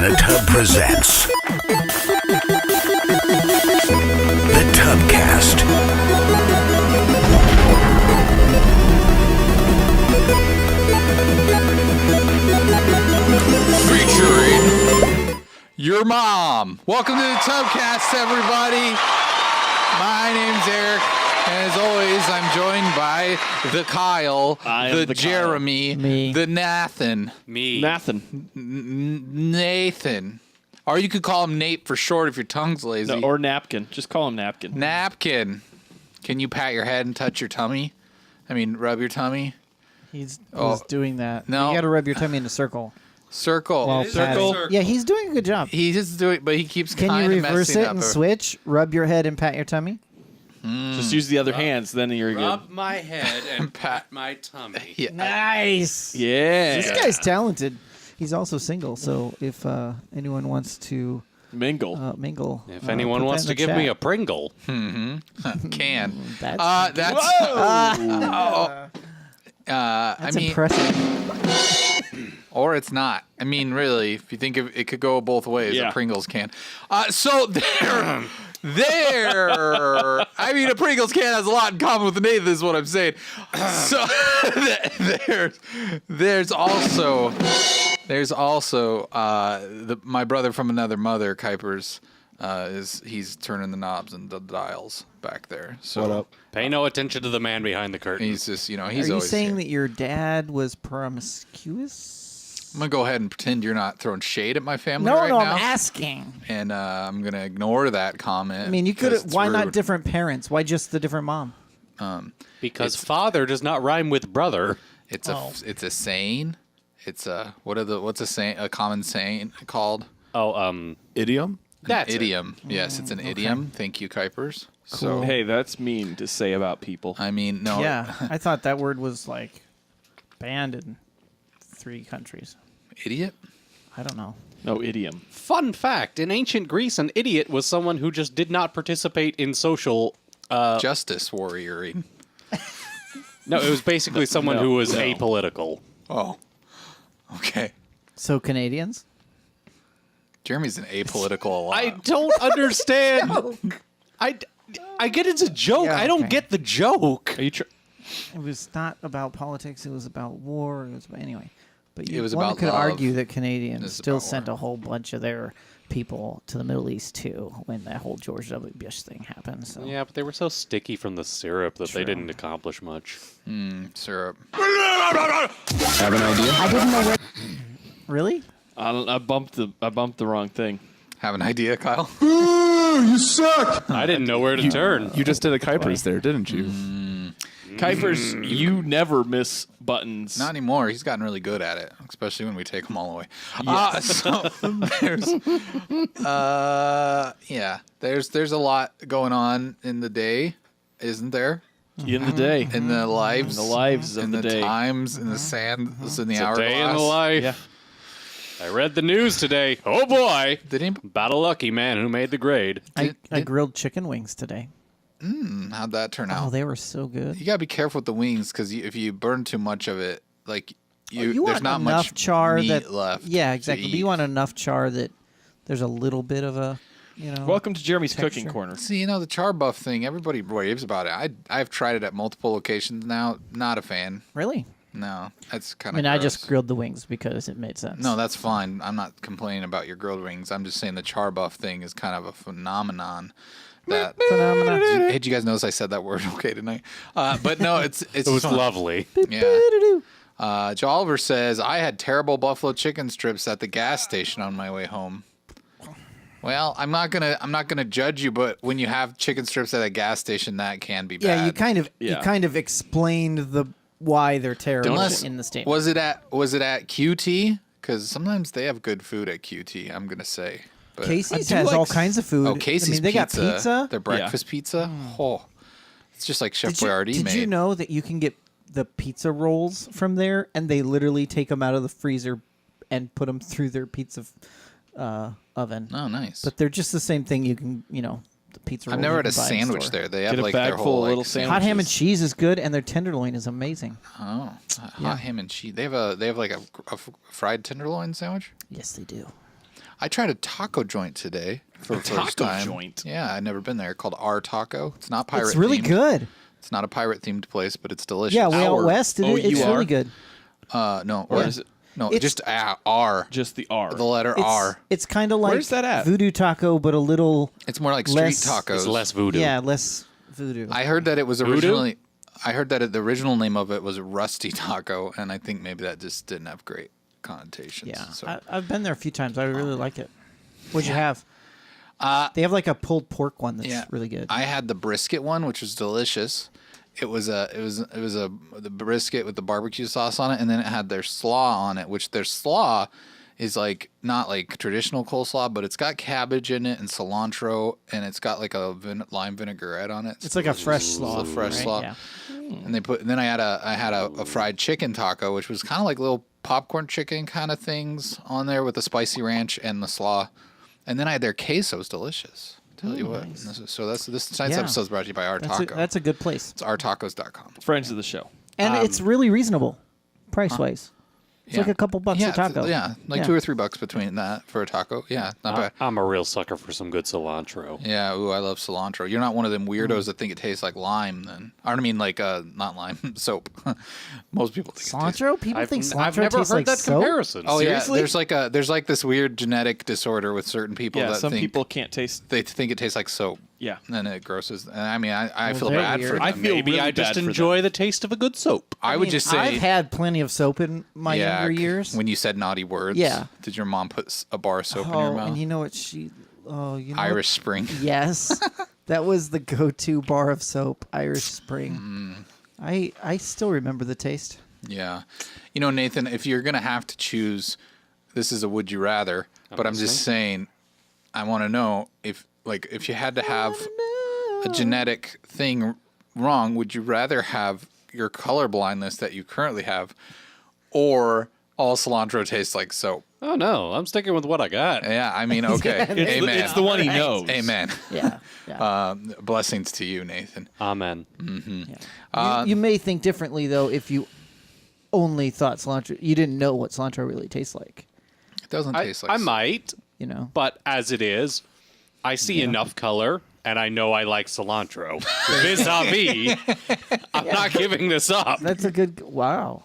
the Tub presents the TUBCAST. Featuring your mom. Welcome to the TUBCAST, everybody. My name's Eric, and as always, I'm joined by the Kyle, the Jeremy, the Nathan. Nathan. Or you could call him Nate for short if your tongue's lazy. No, or Napkin. Just call him Napkin. Napkin. Can you pat your head and touch your tummy? I mean, rub your tummy? He's doing that. No. You got to rub your tummy in a circle. Circle. Well, circle. Yeah, he's doing a good job. He's just doing, but he keeps Can kind you of reverse messing it up. and switch? Rub your head and pat your tummy? Just use the other hands, then you're Rub good. my head and pat my tummy. Yeah. Nice. Yeah. This guy's talented. He's also single, so if anyone wants to Mingle. mingle. If anyone wants to give me a Pringle. Can. That's I mean, impressive. or it's not. I mean, really, if you think of it, could go both ways. Yeah. A Pringles can. So there. I mean, a Pringles can has a lot in common with the Nathan, is what I'm saying. So there's also my brother from another mother, Kuipers. He's turning the knobs and the dials back there. So What up? Pay no attention to the man behind the curtain. he's just, he's Are you always saying here. that your dad was promiscuous? I'm gonna go ahead and pretend you're not throwing shade at my family No, right now. I'm asking. And I'm gonna ignore that comment. I mean, you could. because it's Why not rude. different parents? Why just the different mom? Because father does not rhyme with brother. It's a saying. It's a what's a saying? A common saying called Idiom? That's it. idiom. Yes, it's an idiom. Thank you, Kuipers. So Hey, that's mean to say about people. I mean, no. Yeah, I thought that word was like banned in 3 countries. Idiot. I don't know. No, idiom. Fun fact, in ancient Greece, an idiot was someone who just did not participate in social... Justice warrior. No, it was basically someone who was apolitical. Oh. Okay. So Canadians? Jeremy's an apolitical a lot. I don't understand. I get it's a joke. Yeah, I don't okay. get the joke. Are you It was not about politics. It was about war. It was about, anyway. But It was one about could love. argue that It Canadians was still about sent war. a whole bunch of their people to the Middle East too when that whole George W. Bush thing happened. So Yeah, but they were so sticky from the syrup that they True. didn't accomplish much. Syrup. have an idea? I didn't know where. Really? I bumped the wrong thing. Have an idea, Kyle? I didn't know where to turn. You just did a Kuipers there, didn't you? Kuipers, you never miss buttons. Not anymore. He's gotten really good at it, especially when we take them all the way. So there's a lot going on in the day, isn't there? in the day. In the lives, In the lives of in the day. times, in the sands, in the It's a hourglass. day in the life. Yeah. I read the news today. Oh boy. Did he? About a lucky man who made the grade. I grilled chicken wings today. How'd that turn out? Oh, they were so good. You gotta be careful with the wings because if you burn too much of it, like You there's want not enough much char meat that left. Yeah, to exactly. But eat. you want enough char that there's a little bit of a, Welcome to Jeremy's Texture. cooking corner. See, the char buff thing, everybody raves about it. I've tried it at multiple locations now. Not a fan. Really? No, that's kind I of. mean, I just grilled the wings because it made sense. No, that's fine. I'm not complaining about your grilled wings. I'm just saying the char buff thing is kind of a phenomenon. That Phenomena. hey, did you guys notice I said that word okay tonight? But no, it's It was fun. lovely. Yeah. Joe Oliver says I had terrible buffalo chicken strips at the gas station on my way home. Well, I'm not gonna judge you, but when you have chicken strips at a gas station, that can be bad. Yeah, you kind of explained why they're terrible Unless in the statement. was it at QT? Because sometimes they have good food at QT. I'm gonna say. But Casey's has all kinds of food. Oh, Casey's I mean, they got pizza. Their breakfast pizza. Oh, it's just like Chef Boyardee made. Did you know that you can get the pizza rolls from there, and they literally take them out of the freezer and put them through their pizza oven? Oh, nice. But they're just the same thing. You can, the pizza. I've rolls never you had a can buy in sandwich store. there. They have Get a like bag their full whole of little like, sandwiches. Hot ham and cheese is good, and their tenderloin is amazing. Oh, hot ham and cheese. They have like a fried tenderloin sandwich. Yes, they do. I tried a taco joint today for the first taco time. joint? Yeah, I'd never been there. Called Our Taco. It's not pirate. It's really themed. good. It's not a pirate themed place, but it's delicious. Yeah, way out Our- west, Oh, it's you are? really good. No, Or is it no, It's- just R. just the R? The letter It's, R. It's kind of like Where's that at? Voodoo Taco, but a little It's more like street less- tacos. It's less voodoo. yeah, less voodoo. I heard that it was Voodoo? originally. I heard that the original name of it was Rusty Taco, and I think maybe that just didn't have great connotations. yeah, So. I've been there a few times. I really like it. What'd you have? They have like a pulled pork one that's really good. I had the brisket one, which was delicious. It was the brisket with the barbecue sauce on it, and then it had their slaw on it, which their slaw is like not like traditional coleslaw, but it's got cabbage in it and cilantro, and it's got like a lime vinaigrette on it. It's like a fresh slaw. It's a fresh right? slaw. Yeah. And then I had a fried chicken taco, which was kind of like little popcorn chicken kind of things on there with the spicy ranch and the slaw. And then I had their queso. It's delicious. Tell you what. So this tonight's Yeah. episode is brought to you by Our Taco. That's a good place. It's ourtacos.com. Friends of the show. And it's really reasonable price wise. It's like a couple bucks yeah, a taco. Yeah, like $2 or $3 between that for a taco. Yeah, not bad. I'm a real sucker for some good cilantro. Yeah, ooh, I love cilantro. You're not one of them weirdos that think it tastes like lime, then. I mean, like, not lime, soap. Most people think it tastes. Cilantro? People think cilantro I've never tastes heard like that soap? comparison. Oh Seriously? yeah, there's like this weird genetic disorder with certain people Yeah, that some think people can't taste. they think it tastes like soap. Yeah. And then it grosses. And I mean, I feel they're bad for weird. them. I feel Maybe really I bad just for them. enjoy the taste of a good soap. I would mean, just say, I've had plenty of soap in my younger years. when you said naughty words, Yeah. did your mom put a bar of soap in your mouth? and you know what she? Oh, you know. Irish Spring. What? Yes, that was the go-to bar of soap, Irish Spring. I still remember the taste. Yeah. You know, Nathan, if you're going to have to choose, this is a would you rather, but I'm just saying, I want to know if you had to have a genetic thing wrong, would you rather have your color blindness that you currently have or all cilantro tastes like soap? Oh no, I'm sticking with what I got. Yeah, I mean, okay. Amen. It's the one he knows. Amen. Yeah. yeah. Blessings to you, Nathan. Amen. You may think differently though if you only thought cilantro. You didn't know what cilantro really tastes like. It doesn't taste like I soap. might, You know. but as it is, I see enough color, and I know I like cilantro. Vis-a-vis, I'm not giving this up. That's a good. Wow.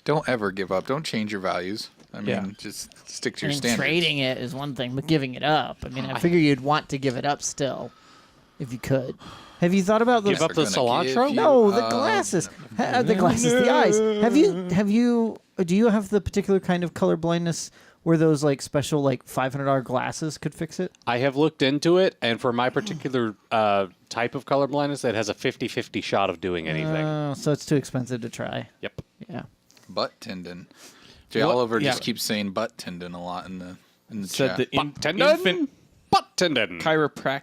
Don't ever give up. Don't change your values. I mean, Yeah. just stick to I your mean, standards. trading it is one thing, but giving it up. I mean, I figure you'd want to give it up still, if you could. Have you thought about Give those? up the They're gonna give cilantro? you- No, the glasses. The glasses, the eyes. Have you? Do you have the particular kind of color blindness where those like special like $500 glasses could fix it? I have looked into it, and for my particular type of color blindness, it has a 50-50 shot of doing anything. So it's too expensive to try. Yep. Yeah. Butt tendon. Jay What? Oliver Yeah. just keeps saying butt tendon a lot in the Said chat. the Butt tendon? infant Butt tendon. chiropractic.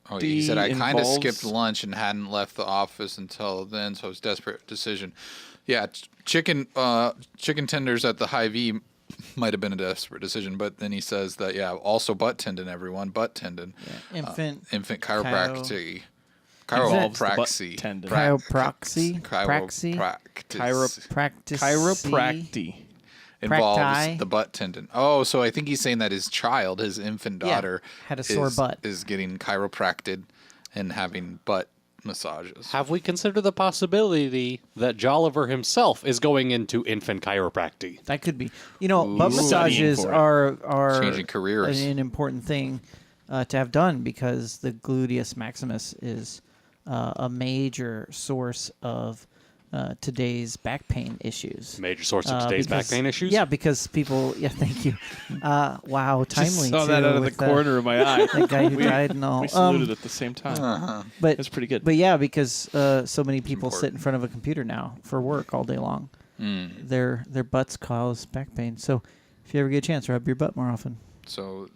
Oh, he said I kind of involves- skipped lunch and hadn't left the office until then, so it was a desperate decision. Yeah, chicken tenders at the Hy-Vee might have been a desperate decision, but then he says that also butt tendon, everyone, butt tendon, infant chiropractic, Involves the butt chiropraxy, tendon. Cryoproxy. Praxy. chiropractic Chiropractic. involves Practi. the butt tendon. Oh, so I think he's saying that his child, his infant Yeah, daughter, had a sore butt. is getting chiropracted and having butt massages. Have we considered the possibility that Jolliver himself is going into infant chiropractic? That could be. You know, butt Studying massages for it. are Changing careers. an important thing to have done because the gluteus maximus is a major source of today's back pain issues. Major source of today's back because- pain issues? Yeah, because people. Yeah, thank you. Wow, timely. Saw that too, out of the with corner of my eye. The guy who died and all. We saluted at the same time. But That's pretty good. But yeah, because so many people sit in front of a computer now for work all day long. Their butts cause back pain. So if you ever get a chance, rub your butt more often. So,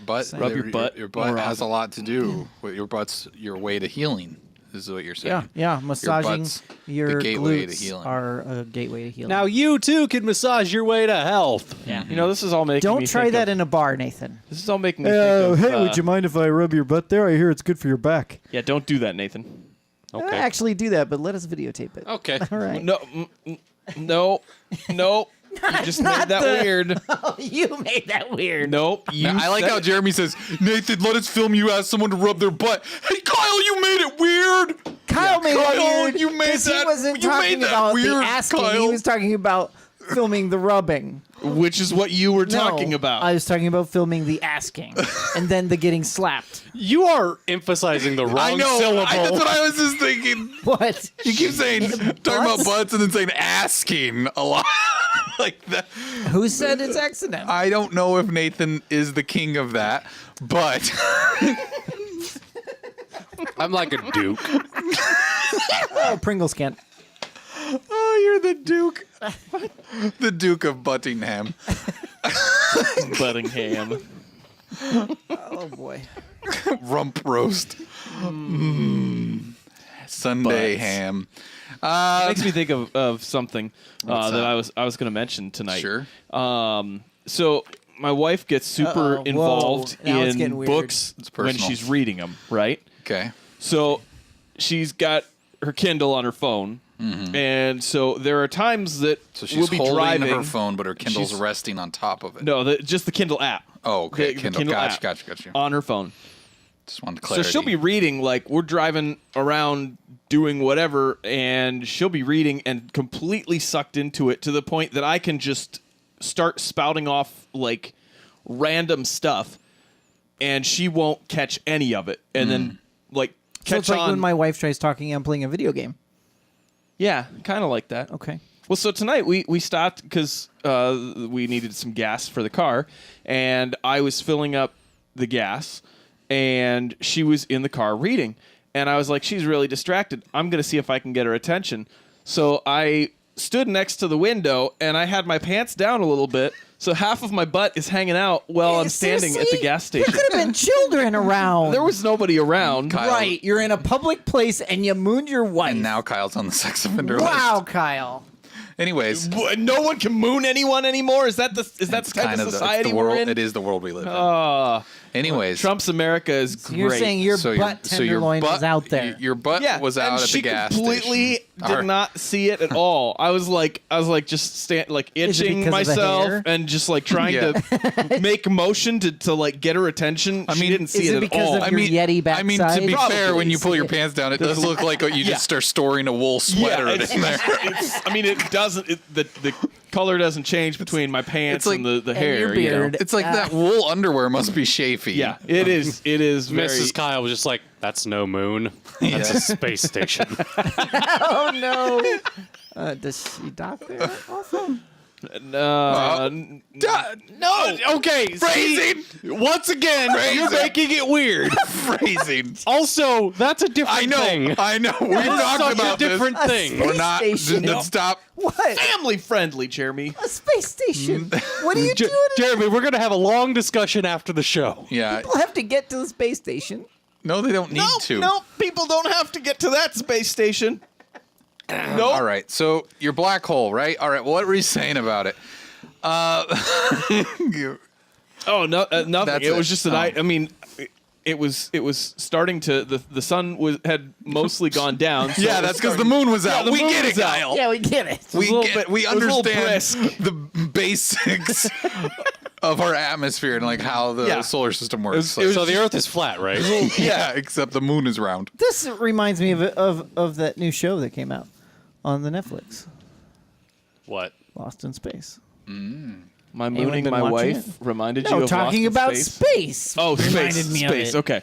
butt Rub your butt Your butt more has a often. lot to do with your butt's your way to healing. Is what you're saying. Yeah, massaging butt's your the gateway to glutes healing. are a gateway to healing. Now you too can massage your way to health. yeah. You know, this is all making Don't me try think that of, in a bar, Nathan. This is all making me think of... mind if I rub your butt there? I hear it's good for your back. Yeah, don't do that, Nathan. Okay. Actually, do that, but let us videotape it. Okay. All right. No, no, no. You just made that weird. You made that weird. Nope. You I like said how it. Jeremy says, Nathan, let us film you ask someone to rub their butt. Hey, Kyle, you made it weird. Kyle made it Kyle, weird. you made 'cause that- He wasn't you made talking that about the weird, asking. He Kyle. was talking about filming the rubbing. Which is what you were No, talking about. I was talking about filming the asking and then the getting slapped. You are emphasizing the wrong I know. syllable. That's what I was just thinking. What? You keep saying, talking about Butts? butts and then saying asking a lot. Like that. Who said it's accidental? I don't know if Nathan is the king of that, but I'm like a duke. Oh, Pringles can't. oh, you're the Duke. The Duke of Buttingham. Buttingham. Oh boy. Rump roast. Sunday Butts. ham. It makes me think of something What's that that? I was going to mention tonight. Sure. So my wife gets super Uh-oh. involved Whoa. Now it's getting in weird. books It's when personal. she's reading them, right? Okay. So she's got her Kindle on her phone, and so there are times that So she's we'll be holding driving. her phone, but her Kindle's She's- resting on top of it. No, just the Kindle app. Oh, okay. The Kindle. app Gotcha. on her phone. Just wanted So clarity. she'll be reading, like, we're driving around doing whatever, and she'll be reading and completely sucked into it to the point that I can just start spouting off, like, random stuff, and she won't catch any of it. And then, like, So catch it's like on. when my wife tries talking, I'm playing a video game. Yeah, kind of like that. Okay. Well, so tonight we stopped because we needed some gas for the car, and I was filling up the gas, and she was in the car reading, and I was like, she's really distracted. I'm going to see if I can get her attention. So I stood next to the window, and I had my pants down a little bit, so half of my butt is hanging out while I'm standing at the Seriously? gas There station. could have been children around. There was nobody around. Kyle- Right. You're in a public place and you mooned your wife. And now Kyle's on the sex offender Wow, list. Kyle. Anyways, No one can moon anyone anymore. Is that the it's kind of the society world. we're in? It is the world we live in. Anyways, Trump's America is great. You're saying your so butt tenderloin was out there. Your butt was out and at she the gas completely station. did not see it at all. I was like just Is it itching because of the myself hair? and just like trying Yeah. to make motion to like get her attention. I She mean, didn't see is it it at because all. of your Yeti I mean, to be backside? fair, when you pull your Probably. pants down, it does look like you Yeah. just are storing a wool sweater it's, in there. I mean, it doesn't. The color doesn't change between my pants like- and the And hair. your you know? beard. It's like that wool underwear must be chafy. Yeah, it is. It is very. Mrs. Kyle was just like, "That's no moon. That's a space station." Oh, no. Does she dock there also? No. Okay. Phrasing. Once again, you're Phrasing. making it weird. Phrasing. Also, that's a different thing. I know. We've talked Such about a different this. thing. We're not. Station. Let's stop. What? Family friendly, Jeremy. A space station. What are you doing? Jeremy, we're gonna have a long discussion after the show. Yeah. People have to get to the space station. No, they don't need to. No, people don't have to get to that space station. Nope. All right. So your black hole, right? All right. Well, what were you saying about it? Oh no, nothing. That's It was it. just that I mean, it was starting to the sun had mostly gone down. So Yeah, it was that's because the starting- moon was out. the we moon get it, was out. Kyle. Yeah, we get it. We a little get. bit- We it was a little understand the basics of our atmosphere and like how the Yeah. solar system works. So the Earth is flat, right? yeah, except the moon is round. This reminds me of that new show that came out on the Netflix, What? Lost in Space. My Anyone mooning been my watching wife it? reminded you No, of talking Lost in about space. space. Oh, space. reminded me Space. of it. Okay.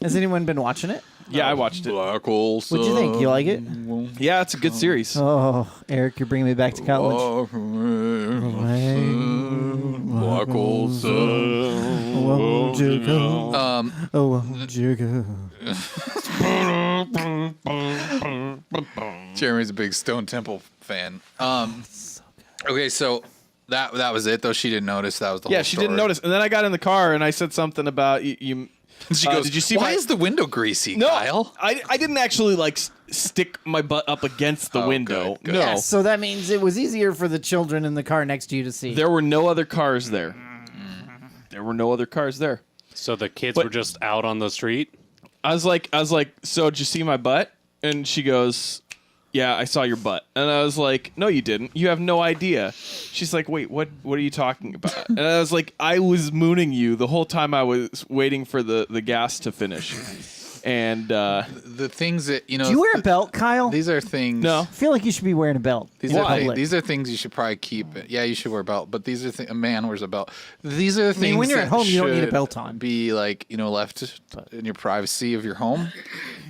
Has anyone been watching it? Yeah, I watched it. Black hole. What'd you think? You like it? Yeah, it's a good series. Oh, Eric, you're bringing me back to college. Black hole. Won't you go? Oh, won't you go? Jeremy's a big Stone Temple fan. Okay, so that was it though. She didn't notice that was the whole Yeah, she didn't story. notice. And then I got in the car and I said something about you She goes, did you see why my- is the window greasy, no, Kyle? I didn't actually like stick my butt up against the Oh, window. good, good. No, Yeah, so that means it was easier for the children in the car next to you to see. there were no other cars there. There were no other cars there. So the kids But- were just out on the street? I was like, so did you see my butt? And she goes, yeah, I saw your butt. And I was like, no, you didn't. You have no idea. She's like, wait, what are you talking about? And I was like, I was mooning you the whole time I was waiting for the gas to finish. And The things that, you know. Do you wear a belt, Kyle? These are things. no. I feel like you should be wearing a belt. These in are, public. these are things you should probably keep. Yeah, you should wear a belt, but these are a man wears a belt. These are the things when you're at that home, you don't need a should belt on. Be like, you know, left in your privacy of your home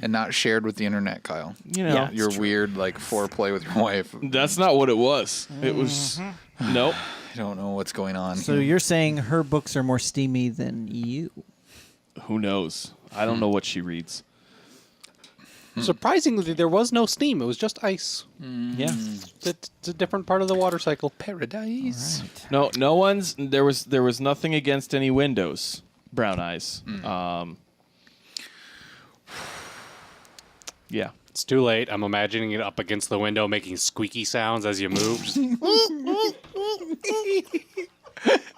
and not shared with the internet, Kyle. You know, Yeah. Your weird like foreplay with your wife. that's not what it was. It was nope. I don't know what's going on. So here. you're saying her books are more steamy than you? Who knows? I don't know what she reads. Surprisingly, there was no steam. It was just ice. Yeah. It's a different part of the water cycle. Paradise. No one's there was nothing against any windows. Brown eyes. Yeah. It's too late. I'm imagining it up against the window making squeaky sounds as you move. Just-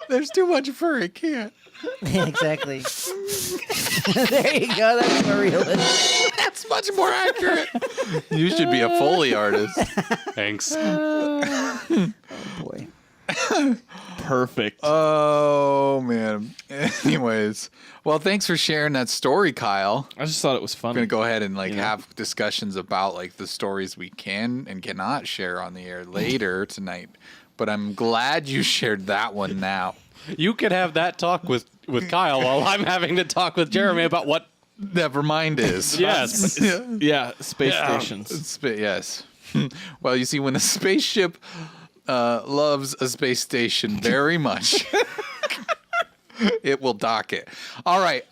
There's too much fur. I can't. Exactly. There you go. That's more realistic. That's much more accurate. You should be a Foley artist. Thanks. Boy. Perfect. Oh man. Anyways, well, thanks for sharing that story, Kyle. I just thought it was I'm funny. gonna go ahead and like Yeah. have discussions about like the stories we can and cannot share on the air later tonight. But I'm glad you shared that one now. You could have that talk with Kyle while I'm having to talk with Jeremy about what. Never mind is. Yes. Yeah, space stations. Yes. Well, you see, when a spaceship loves a space station very much, it will dock it. All right.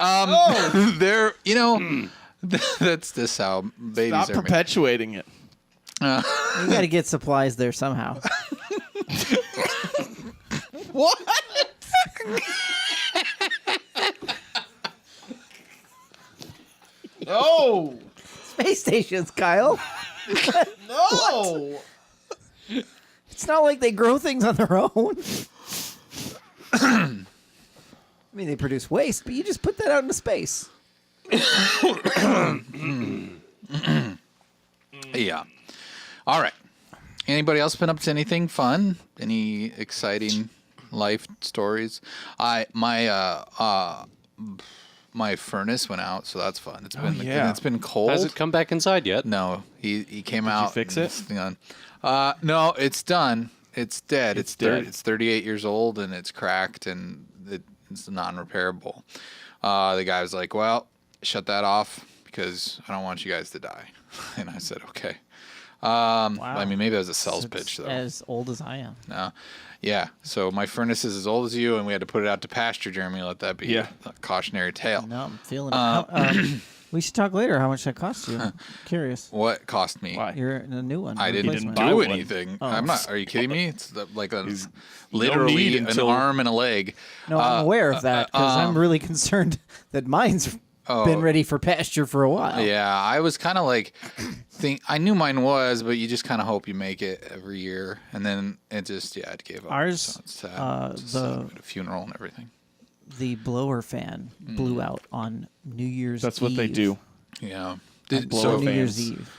There. You know, that's just how babies Stop are made. perpetuating it. You got to get supplies there somehow. What? No. Space stations, Kyle. No. It's not like they grow things on their own. I mean, they produce waste, but you just put that out into space. Yeah. All right. Anybody else been up to anything fun? Any exciting life stories? My furnace went out, so that's fun. yeah. It's been cold. Has it come back inside yet? No, he came out. fix and it? it's done. No, it's done. It's dead. It's dead. It's 38 years old and it's cracked and it's non-repairable. The guy was like, "Well, shut that off because I don't want you guys to die." And I said, "Okay." I mean, maybe that was a sales It's pitch though. as old as I am. No. Yeah. So my furnace is as old as you, and we had to put it out to pasture, Jeremy. Let that be Yeah. a cautionary tale. No, I'm feeling it. We should talk later how much that cost you. I'm curious. What cost me? Why? You're in a new one. I didn't replacement. buy do one. anything. Oh. I'm not. Are you kidding me? It's like a need literally an until- arm and a leg. No, I'm aware of that because I'm really concerned that mine's been ready for pasture for a while. Yeah, I was kind of like, I knew mine was, but you just kind of hope you make it every year, and then it just it gave up. Ours, so it's sad. It's sad at a funeral and everything. The blower fan blew out on New Year's That's what they Eve. do. Yeah. blower So On New Year's fans. Eve.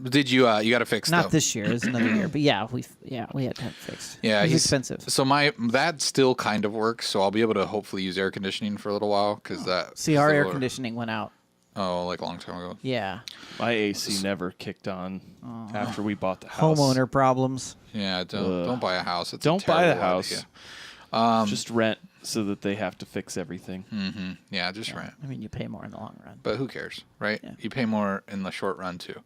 did you? You got to fix Not though. this year. It's another year. But yeah, we had to have it fixed. Yeah, it was he's expensive. So that still kind of works. So I'll be able to hopefully use air conditioning for a little while because that. See, our air conditioning went out. Oh, like a long time ago. Yeah, My AC never kicked on after we bought the house. homeowner problems. Yeah, don't buy a house. It's a Don't buy the terrible house. idea. Just rent so that they have to fix everything. Yeah, just rent. I mean, you pay more in the long run. But who cares, right? Yeah. You pay more in the short run too.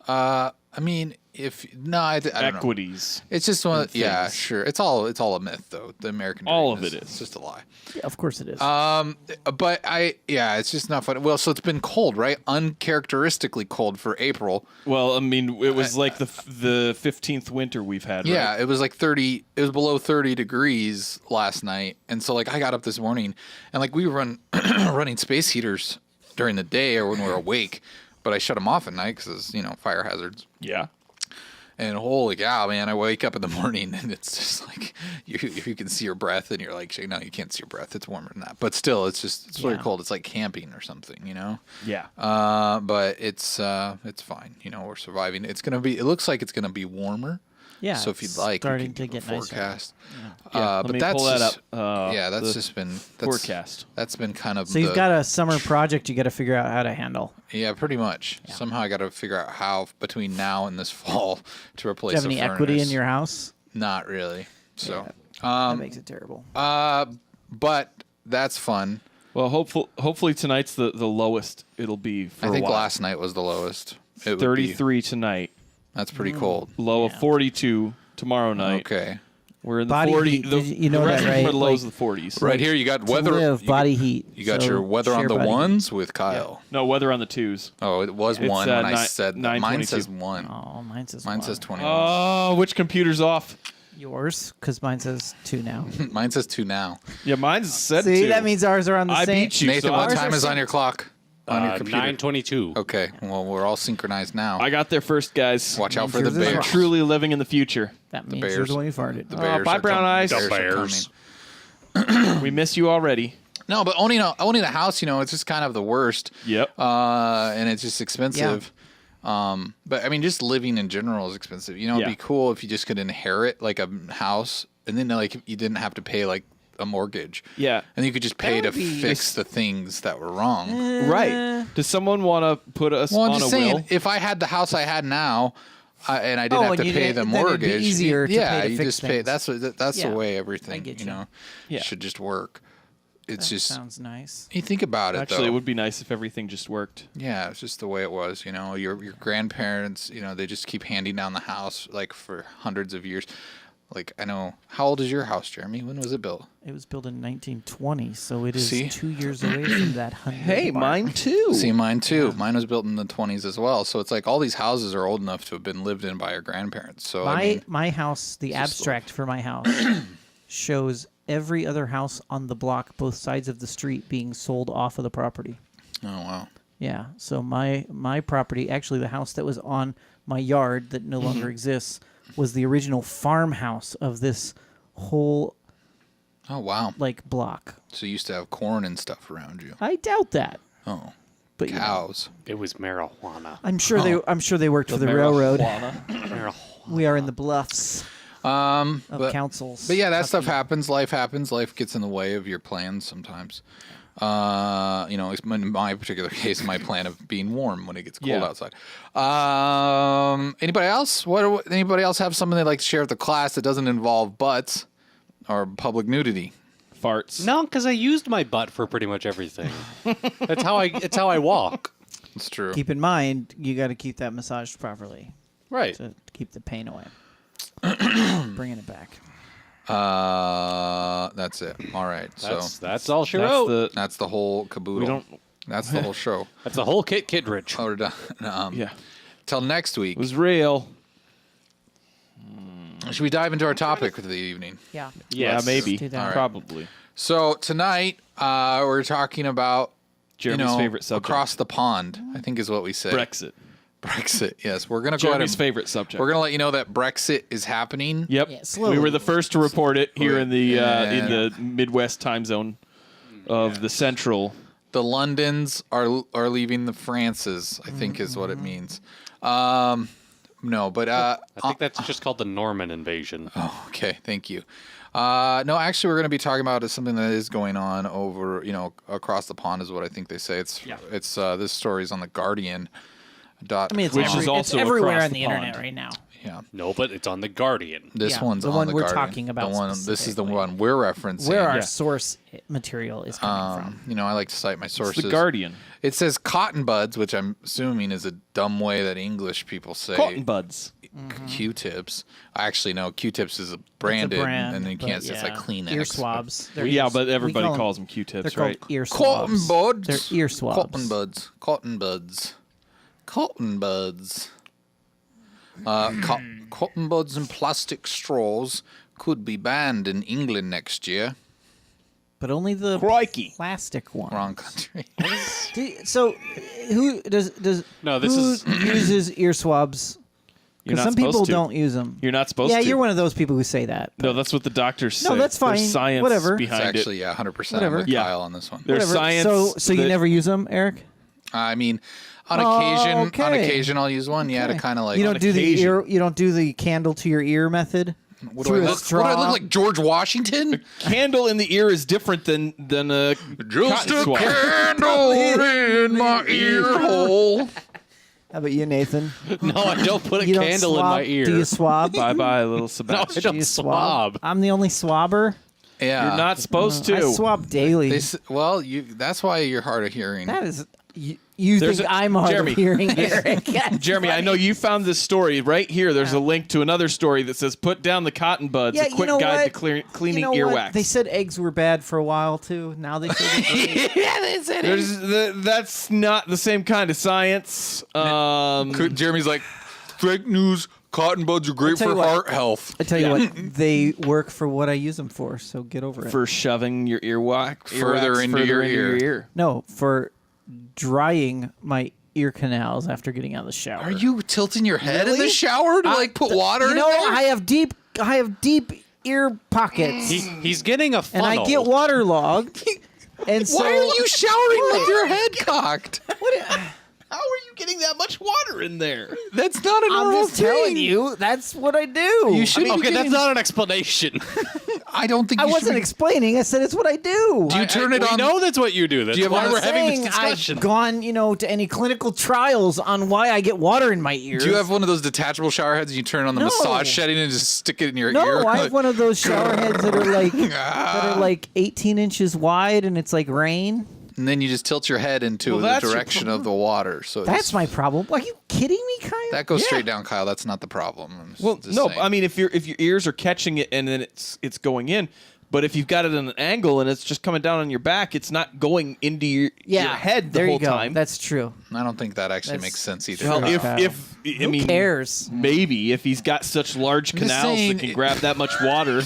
I mean, I don't know. Equities. It's just one. Yeah, things. sure. It's all a myth though. The American dream All of it is. It's just a lie. Yeah, of course it is. But it's just not fun. Well, so it's been cold, right? Uncharacteristically cold for April. Well, I mean, it was like the 15th winter we've had. Yeah, right? it was like 30. It was below 30 degrees last night, and so like I got up this morning, and like we were running space heaters during the day or when we were awake, but I shut them off at night because fire hazards. Yeah. And holy cow, man! I wake up in the morning and it's just like you can see your breath, and you're like, no, you can't see your breath. It's warmer than that, but still, it's really cold. It's like camping or something, Yeah. But it's fine. We're surviving. It looks like it's gonna be warmer. Yeah, So if you'd it's like, starting you to can get give a nicer. forecast. Let But me that's pull that just, up. yeah, that's the just been forecast. That's been kind of So you've got a summer project you got to figure out how to handle. yeah, pretty much. Somehow I got to figure out how between now and this fall to Do replace. you have any a equity in furnace. your house? Not really. So, That makes it terrible. but that's fun. Well, hopefully tonight's the lowest it'll be for I think a while. last night was the lowest. It would be- 33 tonight, That's pretty cold. low of 42 tomorrow night. Okay. We're in the Body 40. heat, you know the rest that, of them right? are lows Like- of the 40s. Right here, you got To weather. live, body heat. You got So your weather on share the body heat. ones with Kyle. No, weather on the twos. Oh, it was It's, one when I ni- said that. Mine 9:22. says one. Oh, mine says Mine one. says 21. Oh, which computer's off? Yours, because mine says 2 now. Mine says 2 now. Yeah, mine's said See, 2. that means ours are on the I same. beat you. Nathan, so what ours time are is on syn- your clock? On your computer? 9:22. Okay, well, we're all synchronized now. I got there first, guys. Watch out Means for the yours is I'm bears. truly living in the future. That means Bears. you're the one who farted. The bears bye, are Brown coming. Eyes. The bears The are bears. coming. We miss you already. No, but owning a house, it's just kind of the worst. Yep. And it's just expensive. But I mean, just living in general is expensive. It'd Yeah. be cool if you just could inherit like a house, and then like you didn't have to pay like a mortgage. Yeah. And you could just pay to would be- fix the things that were wrong. Right. Does someone want to put us Well, I'm on just a saying, will? if I had the house I had now, and I didn't have and to you pay didn't- the then it'd be mortgage, easier to yeah, pay to you fix just pay. things. That's Yeah, the way I everything get you. Yeah. should just work. It's That just sounds nice. you think about it. Actually, though. it would be nice if everything just worked. Yeah, it's just the way it was. Your grandparents, they just keep handing down the house like for hundreds of years. Like I know, how old is your house, Jeremy? When was it built? It was built in 1920, so it is See? 2 years away from that 100. Hey, mark. mine too. See, mine too. Mine was built in the 20s as well. So it's like all these houses are old enough to have been lived in by our grandparents. So My house, the abstract for my house, shows every other house on the block, both sides of the street, being sold off of the property. oh wow. Yeah. So my property, actually the house that was on my yard that no longer exists, was the original farmhouse of this whole Oh wow. block. So you used to have corn and stuff around you. I doubt that. Oh, But you know, cows. It was marijuana. I'm sure they worked for the railroad. We are in the bluffs of councils. But yeah, that stuff happens. Life happens. Life gets in the way of your plans sometimes. In my particular case, my plan of being warm when it gets cold Yeah. outside. Anybody else? Anybody else have something they'd like to share with the class that doesn't involve butts or public nudity? Farts. No, because I used my butt for pretty much everything. It's how I walk. It's true. Keep in mind, you got to keep that massaged properly Right. to keep the pain away. Bringing it back. That's it. All right. That's all she That's wrote. That's the whole caboodle. We don't. That's the whole show. That's the whole Kit Kittredge. Oh, we're done. Yeah. Till next week. It was real. Should we dive into our topic for the evening? Yeah. Yeah, Yes. maybe. do that. All right. Probably. So tonight we're talking about Jeremy's favorite subject. across the pond. I think is what we say. Brexit. Brexit. Yes, we're gonna go ahead Jeremy's and favorite subject. we're gonna let you know that Brexit is happening. Yep. Yeah, slowly. We were the first to report it here in the Yeah. Midwest time zone of the Central. The Londons are leaving the Frances. I think is what it means. No, but I think that's just called the Norman invasion. okay, thank you. No, actually, we're going to be talking about something that is going on over, across the pond, is what I think they say. It's this story is on the Guardian. I mean, it's, Which is it's also everywhere across on the the internet pond. right now. Yeah, No, but it's on the Guardian. this Yeah, one's the on one the we're Guardian. talking about The one. This is the specifically. one we're referencing. Where our Yeah. source material is coming from. I like to cite my It's sources. the Guardian. It says cotton buds, which I'm assuming is a dumb way that English people say Cotton buds. Q-tips. Actually, no, Q-tips is a branded, brand, and then you but can't say it's like yeah. Kleenex. Ear swabs. They're Yeah, ear- but we everybody call calls them They're Q-tips, called right? ear swabs. Cotton buds. They're ear swabs. Cotton buds. Cotton buds. Cotton buds. Cotton buds and plastic straws could be banned in England next year. But only the Crikey. plastic one. Wrong country. So, who does No, this who is- uses ear swabs? You're Because not some people supposed to. don't use them. You're not supposed Yeah, to. you're one of those people who say that. No, that's what the doctors say. No, that's fine. There's science Whatever. It's It's behind actually, it. yeah, 100% Whatever. with Yeah. Kyle on this one. There's Whatever. science. So you that- never use them, Eric? I mean, On occasion, I'll use one. Yeah, to kind of like. You don't do the occasion. ear. You don't do the candle to your ear method. What do I look like, George Washington? Candle in the ear is different than a Just cotton a swab. candle in my ear hole. How about you, Nathan? No, I don't put a You don't candle in swab? my ear. Do you swab? Bye bye, little No, Sebastian. I Do don't you swab. I'm the only swabber. Yeah, You're not supposed to. I swab daily. Well, that's why you're hard of hearing. That is. You There's think a- I'm hard Jeremy. of hearing, Eric? Jeremy, I know you found this story right here. There's a link to another story that says "Put down the cotton buds: Yeah, a you quick know guide what? to cleaning You know what? earwax." They said eggs were bad for a while too. Now they say they're great. That's not the same kind of science. Jeremy's like, fake news. Cotton buds are great tell for you what. heart health. I tell you what, they work for what I use them for. So get over it. For shoving your earwax Further into your ear. No, for drying my ear canals after getting out of the shower. Are you tilting your head in the shower to like put water in You know, there? I have deep ear pockets, He's getting a and funnel. I get waterlogged. And so, Why are you showering with your head cocked? How are you getting that much water in there? That's not a I'm normal just telling thing. you, that's what I do. You should. Okay, that's not an explanation. I don't think I you wasn't should. explaining. I said it's what I do. Do you turn it we on? know that's what you do. That's you have why one we're of having this Saying discussion. I've gone, to any clinical trials on why I get water in my ears. Do you have one of those detachable shower heads and you turn on the No. massage setting and just stick it in your No, ear? I have one of those shower heads that are like 18 inches wide, and it's like rain. And then you just tilt your head into Well, the that's your direction of the water. So That's my problem. Are you kidding me, Kyle? that goes straight down, Kyle. That's not the problem. I'm Well, just no, saying. I mean if your ears are catching it and then it's going in, but if you've got it at an angle and it's just coming down on your back, it's not going into your head the there whole you go. time. That's true. I don't think that actually That's- makes sense either. Well, Kyle. if I mean, cares? maybe if he's got such large just canals saying- that can grab that much water.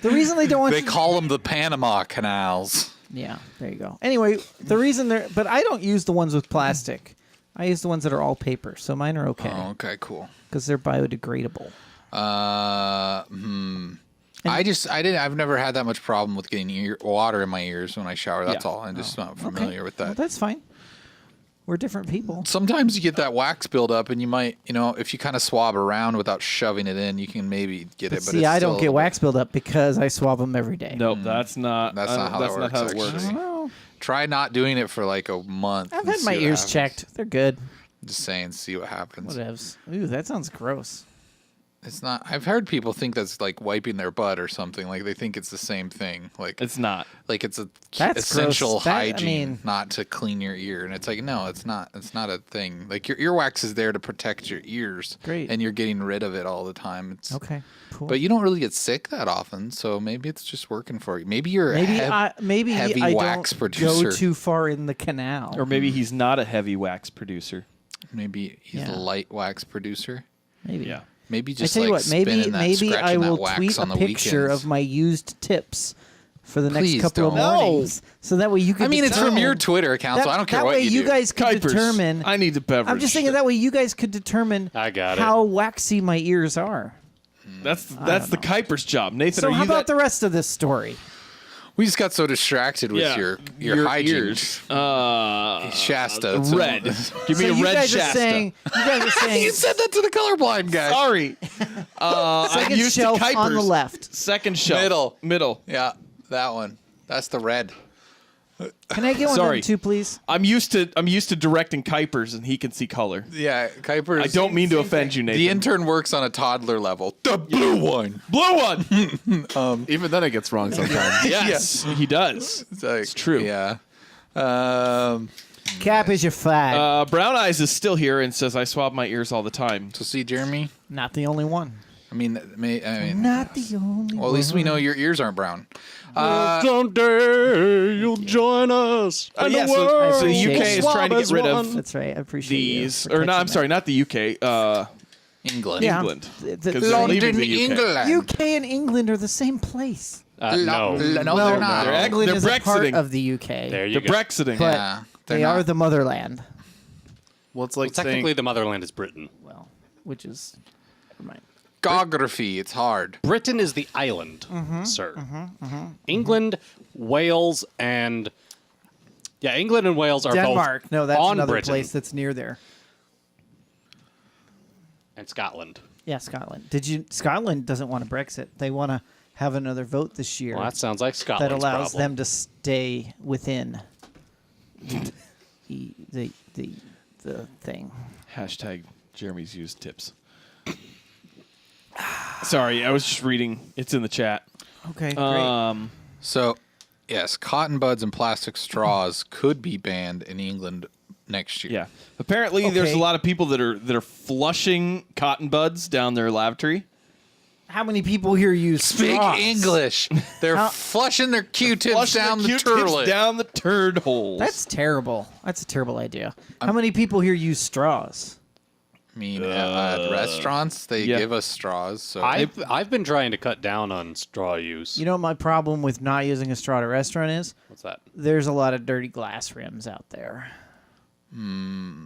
The reason they don't want they you call them the Panama Canals. Yeah, there you go. Anyway, the reason but I don't use the ones with plastic. I use the ones that are all paper, so mine are okay Oh, okay, cool. because they're biodegradable. I've never had that much problem with getting water in my ears when I shower. That's Yeah. all. I'm just not familiar with Well, that. that's fine. We're different people. Sometimes you get that wax buildup, and you might, if you kind of swab around without shoving it in, you can maybe get it. But See, it's I still don't a get little wax buildup because I swab them every day. Nope, that's not. That's not how that's that not works, how it works. actually. Well, bit- Try not doing it for like a month. I've and had see my what ears happens. checked. They're good. Just saying, see what happens. Whatevs. Ooh, that sounds gross. It's not. I've heard people think that's like wiping their butt or something. Like they think it's the same thing. Like It's not. like it's a That's essential gross. I hygiene, mean- not to clean your ear. And it's like, no, it's not. It's not a thing. Like your earwax is there to protect your ears. Great. And you're getting rid of it all the time. It's Okay, cool. But you don't really get sick that often, so maybe it's just working for you. Maybe you're maybe a heavy I wax don't producer. go too far in the canal. Or maybe he's not a heavy wax producer. Maybe he's Yeah. a light wax producer. maybe. Yeah. Maybe I just tell you like what, maybe spinning that, maybe scratching I that will wax tweet on a the picture weekends. of my used tips for the next Please couple don't. of mornings, so that way you can. I mean, it's from determine- your Twitter account, so I don't care that what way you do. guys could Kuipers. determine. I need a beverage. I'm just thinking that way you guys could determine. I got it. how waxy my ears are. That's the Kuiper's job. Nathan, So are how you about that, the rest of this story? We just got so distracted with your hygiene. ears? Shasta. it's Red. Give me So a you red guys Shasta. are saying you guys are saying You said that to the colorblind guy. Sorry. I'm second used to shelf on Kuipers. the left. Second shelf. Middle. Yeah, that one. That's the red. Can I get one Sorry. of them too, please? I'm used to directing Kuipers, and he can see color. Yeah, Kuiper's. I don't mean to offend you, Nathan. The intern works on a toddler level. The blue one. blue one. Even then it gets wrong sometimes. Yes, he does. It's true. Yeah. Cap is your flag. Brown Eyes is still here and says I swab my ears all the time. So see, Jeremy. Not the only one. I mean, Not the only well, at least we know your ears aren't brown. Someday you'll join us. And yeah, the so world the UK will is swab trying to get as rid one. of That's right. I appreciate these, you for or no, I'm catching sorry, not the UK. England. Yeah. England. The- 'Cause they're leaving the UK. that. UK and England are the same place. No. No, they're Well, not. they're England they're is a part Brexiting. of the UK. There you They're go. Brexiting. But Yeah, they're they are not. the motherland. Well, it's like Technically, saying the motherland is Britain. Well, which is never mind. Geography. It's hard. Britain is the island, sir. England, Wales, and Yeah, England and Wales are Denmark. both No, that's on another Britain. place that's near there. And Scotland. Yeah, Scotland. Scotland doesn't want a Brexit. They want to have another vote this year Well, that sounds like that Scotland's allows problem. them to stay within the thing. Hashtag Jeremy's used tips. Sorry, I was just reading. It's in the chat. Okay, great. So, yes, cotton buds and plastic straws could be banned in England next year. Yeah. Apparently, there's a Okay. lot of people that are flushing cotton buds down their lavatory. How many people here use Speak straws? English. They're flushing their Q-tips Flushing down the Q-tips turlet. down the turd holes. That's terrible. That's a terrible idea. How many people here use straws? I mean, at restaurants, they Yeah. give us straws. So I've been trying to cut down on straw use. You know what my problem with not using a straw at a restaurant is? What's that? There's a lot of dirty glass rims out there.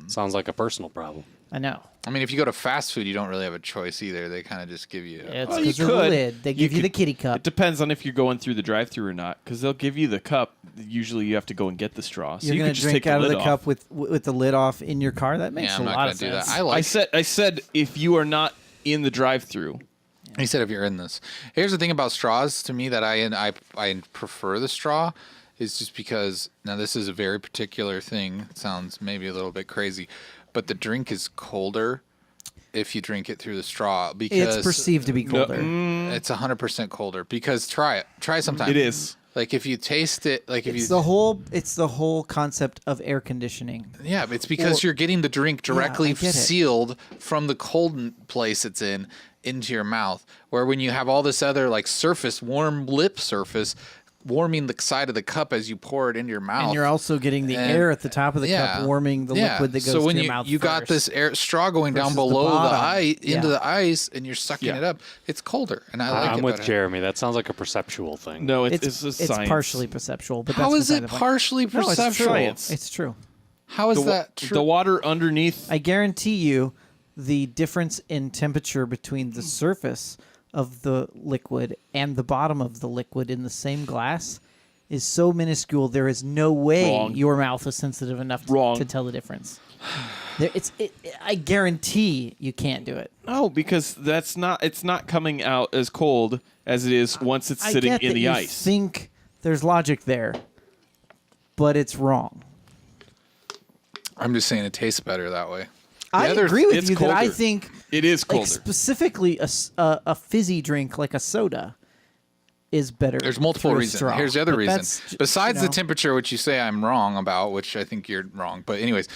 Sounds like a personal problem. I know. I mean, if you go to fast food, you don't really have a choice either. They kind of just give you. It's Well, you because of the could. lid. They give you the kitty cup. It depends on if you're going through the drive-through or not, because they'll give you the cup. Usually, you have to go and get the straw. So You're you going can to just drink take out the of lid the off. cup with the lid off in your car? That makes Yeah, a I'm not lot going of to do sense. that. I like. I said if you are not in the drive-through. He said if you're in this. Here's the thing about straws to me that I prefer the straw is just because now this is a very particular thing. It sounds maybe a little bit crazy, but the drink is colder if you drink it through the straw because It's perceived to be colder. it's 100% colder because try it. Try sometime. It is. Like if you taste it, like if It's you the whole concept of air conditioning. yeah, it's because you're getting the drink directly I get it. sealed from the cold place it's in into your mouth. Where when you have all this other like surface, warm lip surface, warming the side of the cup as you pour it into your mouth. And you're also getting the And- air at the top of the cup warming the liquid that goes so when to your you, mouth you got first. this air straw going down versus the below the bottom. ice into Yeah. the ice and you're sucking Yeah. it up, it's colder. And I like I'm it with better. Jeremy. That sounds like a perceptual thing. No, It's a science. partially perceptual, but How that's is beside it the point. partially No, it's perceptual? true. Science. It's true. How is The, that true? the water underneath. I guarantee you the difference in temperature between the surface of the liquid and the bottom of the liquid in the same glass is so minuscule there is no way Wrong. your mouth is sensitive enough Wrong. to tell the difference. I guarantee you can't do it. No, because it's not coming out as cold as it is once it's I sitting get in that the you ice. think there's logic there, but it's wrong. I'm just saying it tastes better that way. I other- agree with it's you that I colder. think It is colder. like specifically a fizzy drink like a soda is better. There's multiple through a reasons. straw. Here's the other But reason. that's Besides you the know, temperature, which you say I'm wrong about, which I think you're wrong. But anyways,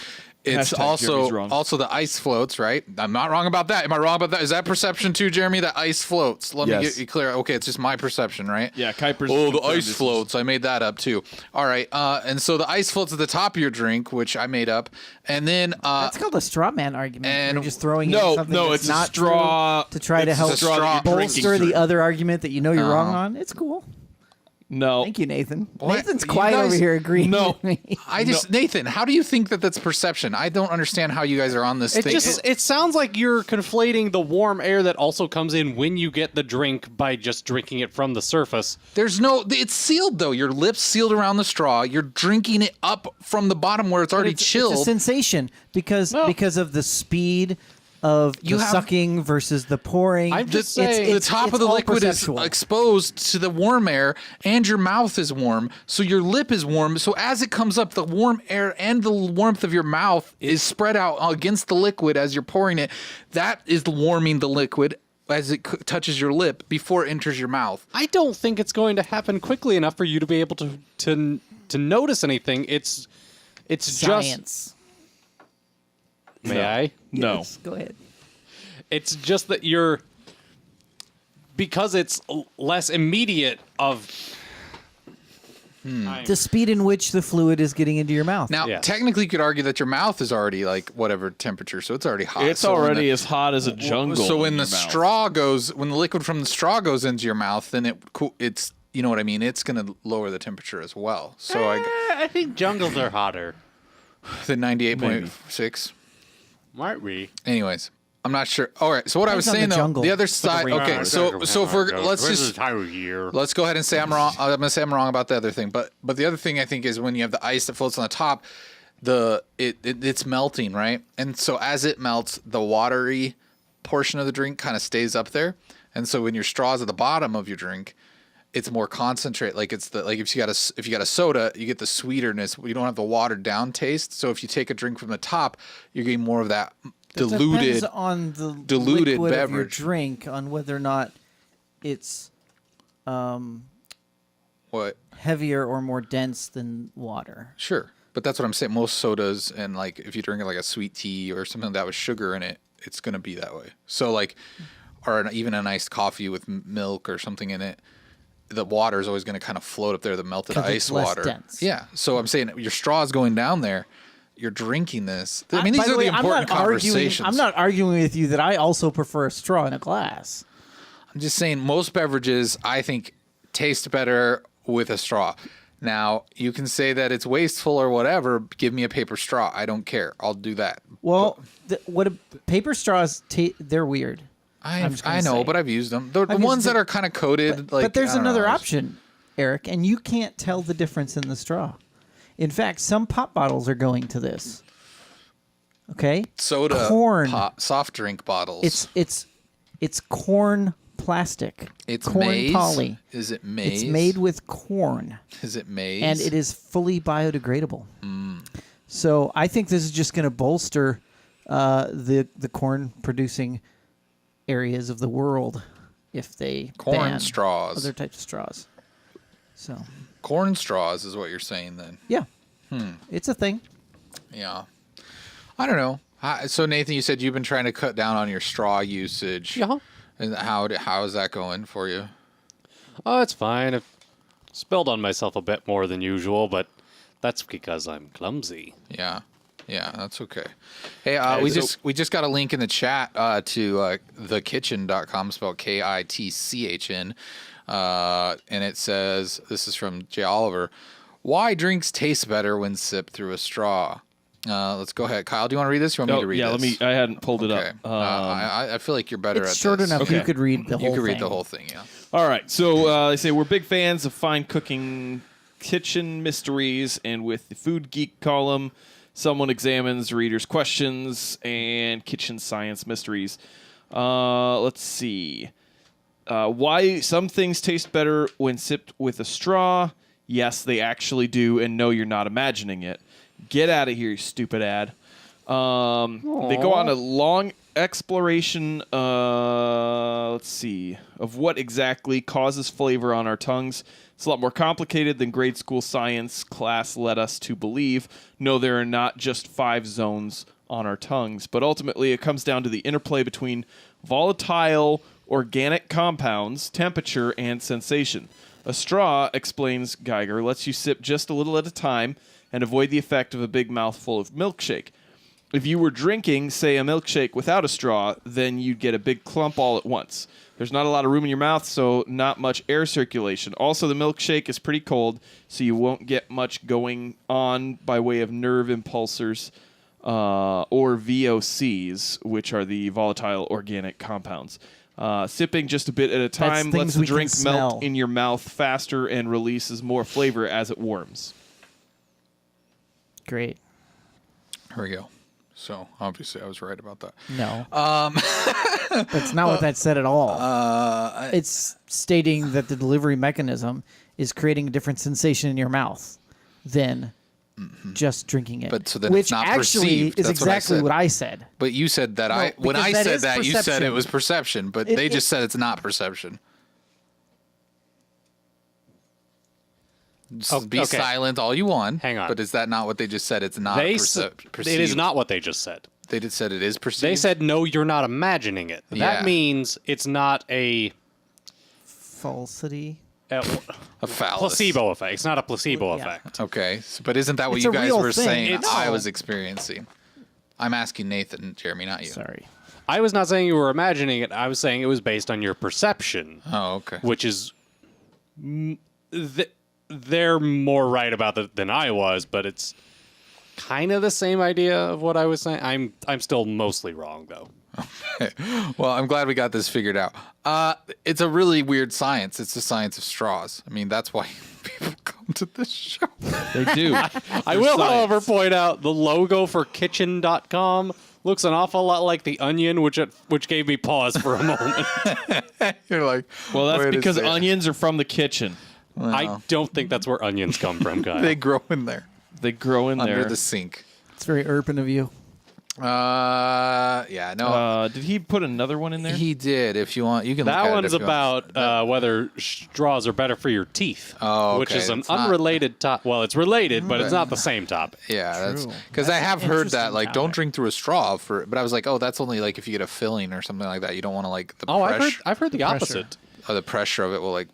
it's Hashtag Jeremy's wrong. also the ice floats, right? I'm not wrong about that. Am I wrong about that? Is that perception too, Jeremy? That ice floats. Let me Yes. get you clear. Okay, it's just my perception, right? Yeah, Kuiper's Oh, the confirmed ice this floats. I made that up too. All right. And so the ice floats at the top of your drink, which I made up, and then that's called a straw man argument. and- You're just throwing No, in something no, that's it's a not straw- true to try to it's a help straw that you're drinking bolster the through. other argument that you know you're wrong on. It's cool. No. Thank you, Nathan. What? Nathan's You quiet guys- over here agreeing No. with me. I just Nathan, how do you think that that's perception? I don't understand how you guys are on this It thing. just it sounds like you're conflating the warm air that also comes in when you get the drink by just drinking it from the surface. There's no. It's sealed though. Your lips sealed around the straw. You're drinking it up from the bottom where it's already It's chilled. a sensation because of the speed of You the have- sucking versus the pouring. I'm just the, saying- the top it's of the all liquid perceptual. is exposed to the warm air, and your mouth is warm, so your lip is warm. So as it comes up, the warm air and the warmth of your mouth is spread out against the liquid as you're pouring it. That is warming the liquid as it touches your lip before it enters your mouth. I don't think it's going to happen quickly enough for you to be able to notice anything. It's just Science. may I? No. Yes, go ahead. It's just that you're because it's less immediate of The speed in which the fluid is getting into your mouth. Now, Yes. technically, you could argue that your mouth is already like whatever temperature, so it's already hot. It's So when already the- as hot as a jungle. So when in the your mouth. straw goes, when the liquid from the straw goes into your mouth, then it's you know what I mean. It's going to lower the temperature as well. So I think jungles are hotter. the 98.6. Might we? Anyways, I'm not sure. All right. So what I was Depends on saying the the jungle, other but the side. rainforest. Okay. So if we're let's This is just the time of year. let's go ahead and say I'm wrong. I'm gonna say I'm wrong about the other thing. But the other thing I think is when you have the ice that floats on the top, it's melting, right? And so as it melts, the watery portion of the drink kind of stays up there. And so when your straw's at the bottom of your drink, it's more concentrate. Like it's the if you got a soda, you get the sweeterness. You don't have the watered down taste. So if you take a drink from the top, you're getting more of that diluted. Depends on the diluted liquid of your beverage. drink, on whether or not it's What? heavier or more dense than water. Sure. But that's what I'm saying. Most sodas and like if you drink like a sweet tea or something that with sugar in it, it's gonna be that way. So like, or even a nice coffee with milk or something in it, the water is always gonna kind of float up there. The melted 'Cause ice it's less water. dense. Yeah. So I'm saying your straw is going down there. You're drinking this. I mean, By these are way, the important conversations. I'm not arguing with you that I also prefer a straw in a glass. I'm just saying most beverages I think taste better with a straw. Now you can say that it's wasteful or whatever. Give me a paper straw. I don't care. I'll do that. Well, paper straws? They're weird. I'm just gonna I know, say. but I've used them. The I've ones used that them. are kind of coated. But there's I don't another know. option, Eric, and you can't tell the difference in the straw. In fact, some pop bottles are going to this. Okay, Soda, corn. soft drink bottles. It's corn plastic. It's corn maize. poly. Is it maize? It's made with corn, Is it maize? and it is fully biodegradable. So I think this is just going to bolster the corn producing areas of the world if they Corn ban straws. other types of straws. So corn straws is what you're saying then. yeah, it's a thing. Yeah. I don't know. So Nathan, you said you've been trying to cut down on your straw usage. Yeah. And how is that going for you? Oh, it's fine. I've spilled on myself a bit more than usual, but that's because I'm clumsy. Yeah. Yeah, that's okay. Hey, so- we just got a link in the chat to thekitchen.com, spelled KITCHN. And it says, this is from Jay Oliver, why drinks taste better when sipped through a straw. Let's go ahead. Kyle, do you want to read this? Or you want me to read yeah, this? I hadn't pulled it Okay. up. I feel like you're better at It's this. short enough. Okay. You could read the whole You could read thing. the whole thing, yeah. All right. So they say we're big fans of fine cooking kitchen mysteries, and with the Food Geek column, someone examines readers' questions and kitchen science mysteries. Let's see. Why some things taste better when sipped with a straw. Yes, they actually do, and no, you're not imagining it. Get out of here, you stupid ad. They go on a long exploration, let's see, of what exactly causes flavor on our tongues. It's a lot more complicated than grade school science class led us to believe. No, there are not just 5 zones on our tongues, but ultimately it comes down to the interplay between volatile organic compounds, temperature, and sensation. A straw, explains Geiger, lets you sip just a little at a time and avoid the effect of a big mouthful of milkshake. If you were drinking, say, a milkshake without a straw, then you'd get a big clump all at once. There's not a lot of room in your mouth, so not much air circulation. Also, the milkshake is pretty cold, so you won't get much going on by way of nerve impulsors or VOCs, which are the volatile organic compounds. Sipping just a bit at a time things lets the we can drink smell. melt in your mouth faster and releases more flavor as it warms. Great. Here we go. So obviously I was right about that. No. That's not what that said at all. It's stating that the delivery mechanism is creating a different sensation in your mouth than just drinking it. But so then which it's not actually perceived. is That's what I exactly said. what I said. But you said that when because I that said is that, you said it perception. was perception, but It- they it- just said it's not perception. Just be okay. silent all you want. Hang on. But is that not what they just said? It's not They perceived. it is not what they just said. They just said it is perceived. They said, no, you're not imagining it. Yeah. That means it's not a Falsity. a phallus. placebo effect. It's not a placebo Yeah. effect. Okay, but isn't that what It's you a guys real were thing. saying? It's- I was experiencing. I'm asking Nathan, Jeremy, not you. Sorry. I was not saying you were imagining it. I was saying it was based on your perception, Oh, okay. which is... they're more right about it than I was, but it's kind of the same idea of what I was saying. I'm still mostly wrong, though. Well, I'm glad we got this figured out. It's a really weird science. It's the science of straws. I mean, that's why people come to this show. They do. I will, however, point out the logo for kitchen.com looks an awful lot like the Onion, which gave me pause for a moment. You're like, Well, that's wait a because second. onions are from the kitchen. I don't think that's where onions come from, Kyle. They grow in there They grow in under there. the sink. It's very urban of you. Yeah, no. Did he put another one in there? He did. If you want, you can. Look at That it one's if you want. about whether straws are better for your teeth. Oh, which okay. is an It's not- unrelated top. Well, it's related, but it's not the same topic. Yeah, that's True. because I That's have an heard interesting that like don't topic. drink through a straw for. But I was like, oh, that's only like if you get a filling or something like that. You don't want to like the Oh, pressure. I've heard the pressure. opposite. The pressure of it will like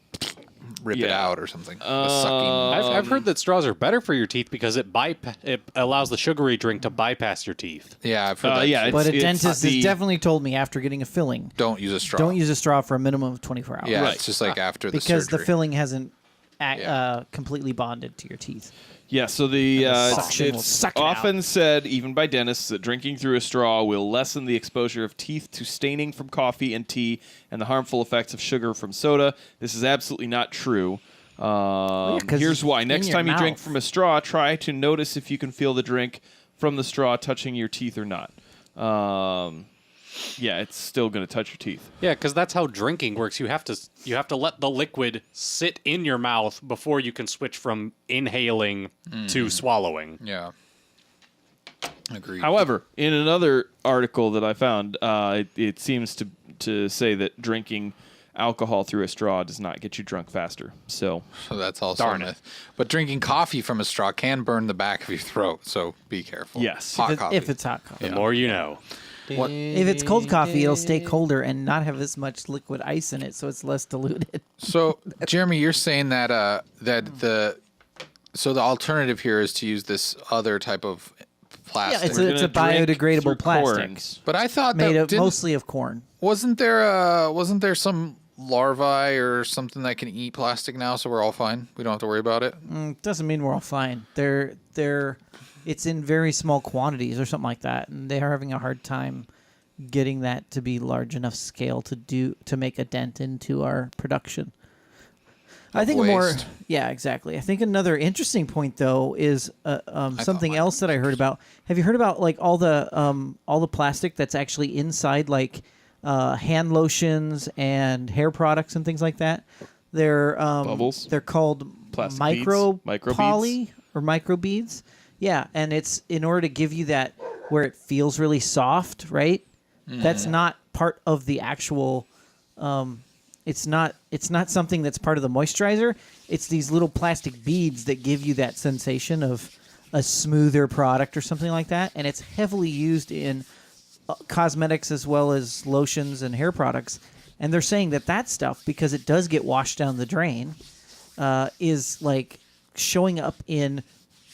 rip it Yeah. out or something. The sucking. I've heard that straws are better for your teeth because it allows the sugary drink to bypass your teeth. Yeah, I've heard that. yeah, too. But a It's dentist the- has definitely told me after getting a filling, Don't use a straw. don't use a straw for a minimum of 24 hours. Yeah, Right. it's just like after the because surgery. the filling hasn't Yeah. completely bonded to your teeth. Yeah, so the suction will it's suck it often said, even by dentists, that drinking through a straw will lessen the exposure of teeth to staining from coffee and tea and the harmful effects of sugar from soda. This is absolutely not true. 'cause Here's it's why. in Next your time you drink mouth. from a straw, try to notice if you can feel the drink from the straw touching your teeth or not. Yeah, it's still going to touch your teeth. Yeah, because that's how drinking works. You have to let the liquid sit in your mouth before you can switch from inhaling to swallowing. Yeah. Agreed. However, in another article that I found, it seems to say that drinking alcohol through a straw does not get you drunk faster. So So that's also Darn a it. myth. But drinking coffee from a straw can burn the back of your throat, so be careful. Yes. Hot If, coffee. if it's hot coffee. The more you know. What? If it's cold coffee, it'll stay colder and not have as much liquid ice in it, so it's less diluted. So, Jeremy, you're saying that the alternative here is to use this other type of plastic. Yeah, it's We're a gonna drink biodegradable through plastic corns. but I thought made that of didn't- mostly of corn. wasn't there some larvae or something that can eat plastic now, so we're all fine. We don't have to worry about it. Doesn't mean we're all fine. It's in very small quantities or something like that, and they are having a hard time getting that to be large enough scale to make a dent into our production. I think waste. exactly. I think another interesting point though is something mine else that I heard about. Have you heard about like all the plastic that's actually inside like hand lotions and hair products and things like that? They're Bubbles? They're called Plastic micro beads? Microbeads? poly or microbeads. Yeah, and it's in order to give you that where it feels really soft, right? That's not part of the actual. It's not something that's part of the moisturizer. It's these little plastic beads that give you that sensation of a smoother product or something like that, and it's heavily used in cosmetics as well as lotions and hair products. And they're saying that stuff, because it does get washed down the drain, is like showing up in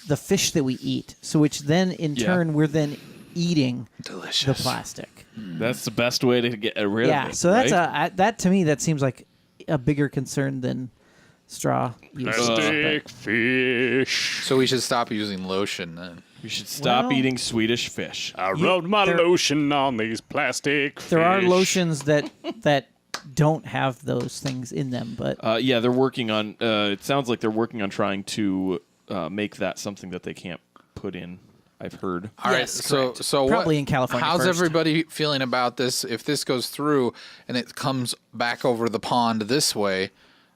the fish that we eat. So which then in Yeah. turn we're then eating Delicious. the plastic. That's the best way to get rid of Yeah, it. so that's right? that to me that seems like a bigger concern than straw use. Plastic fish. So we should stop using lotion then. You should stop Well- eating Swedish fish. I rubbed my there- lotion on these plastic fish. There are lotions that don't have those things in them, but Yeah, they're working on. It sounds like they're working on trying to make that something that they can't put in. I've heard. All right, Yes, so correct. so Probably what, in California How's first. everybody feeling about this? If this goes through and it comes back over the pond this way,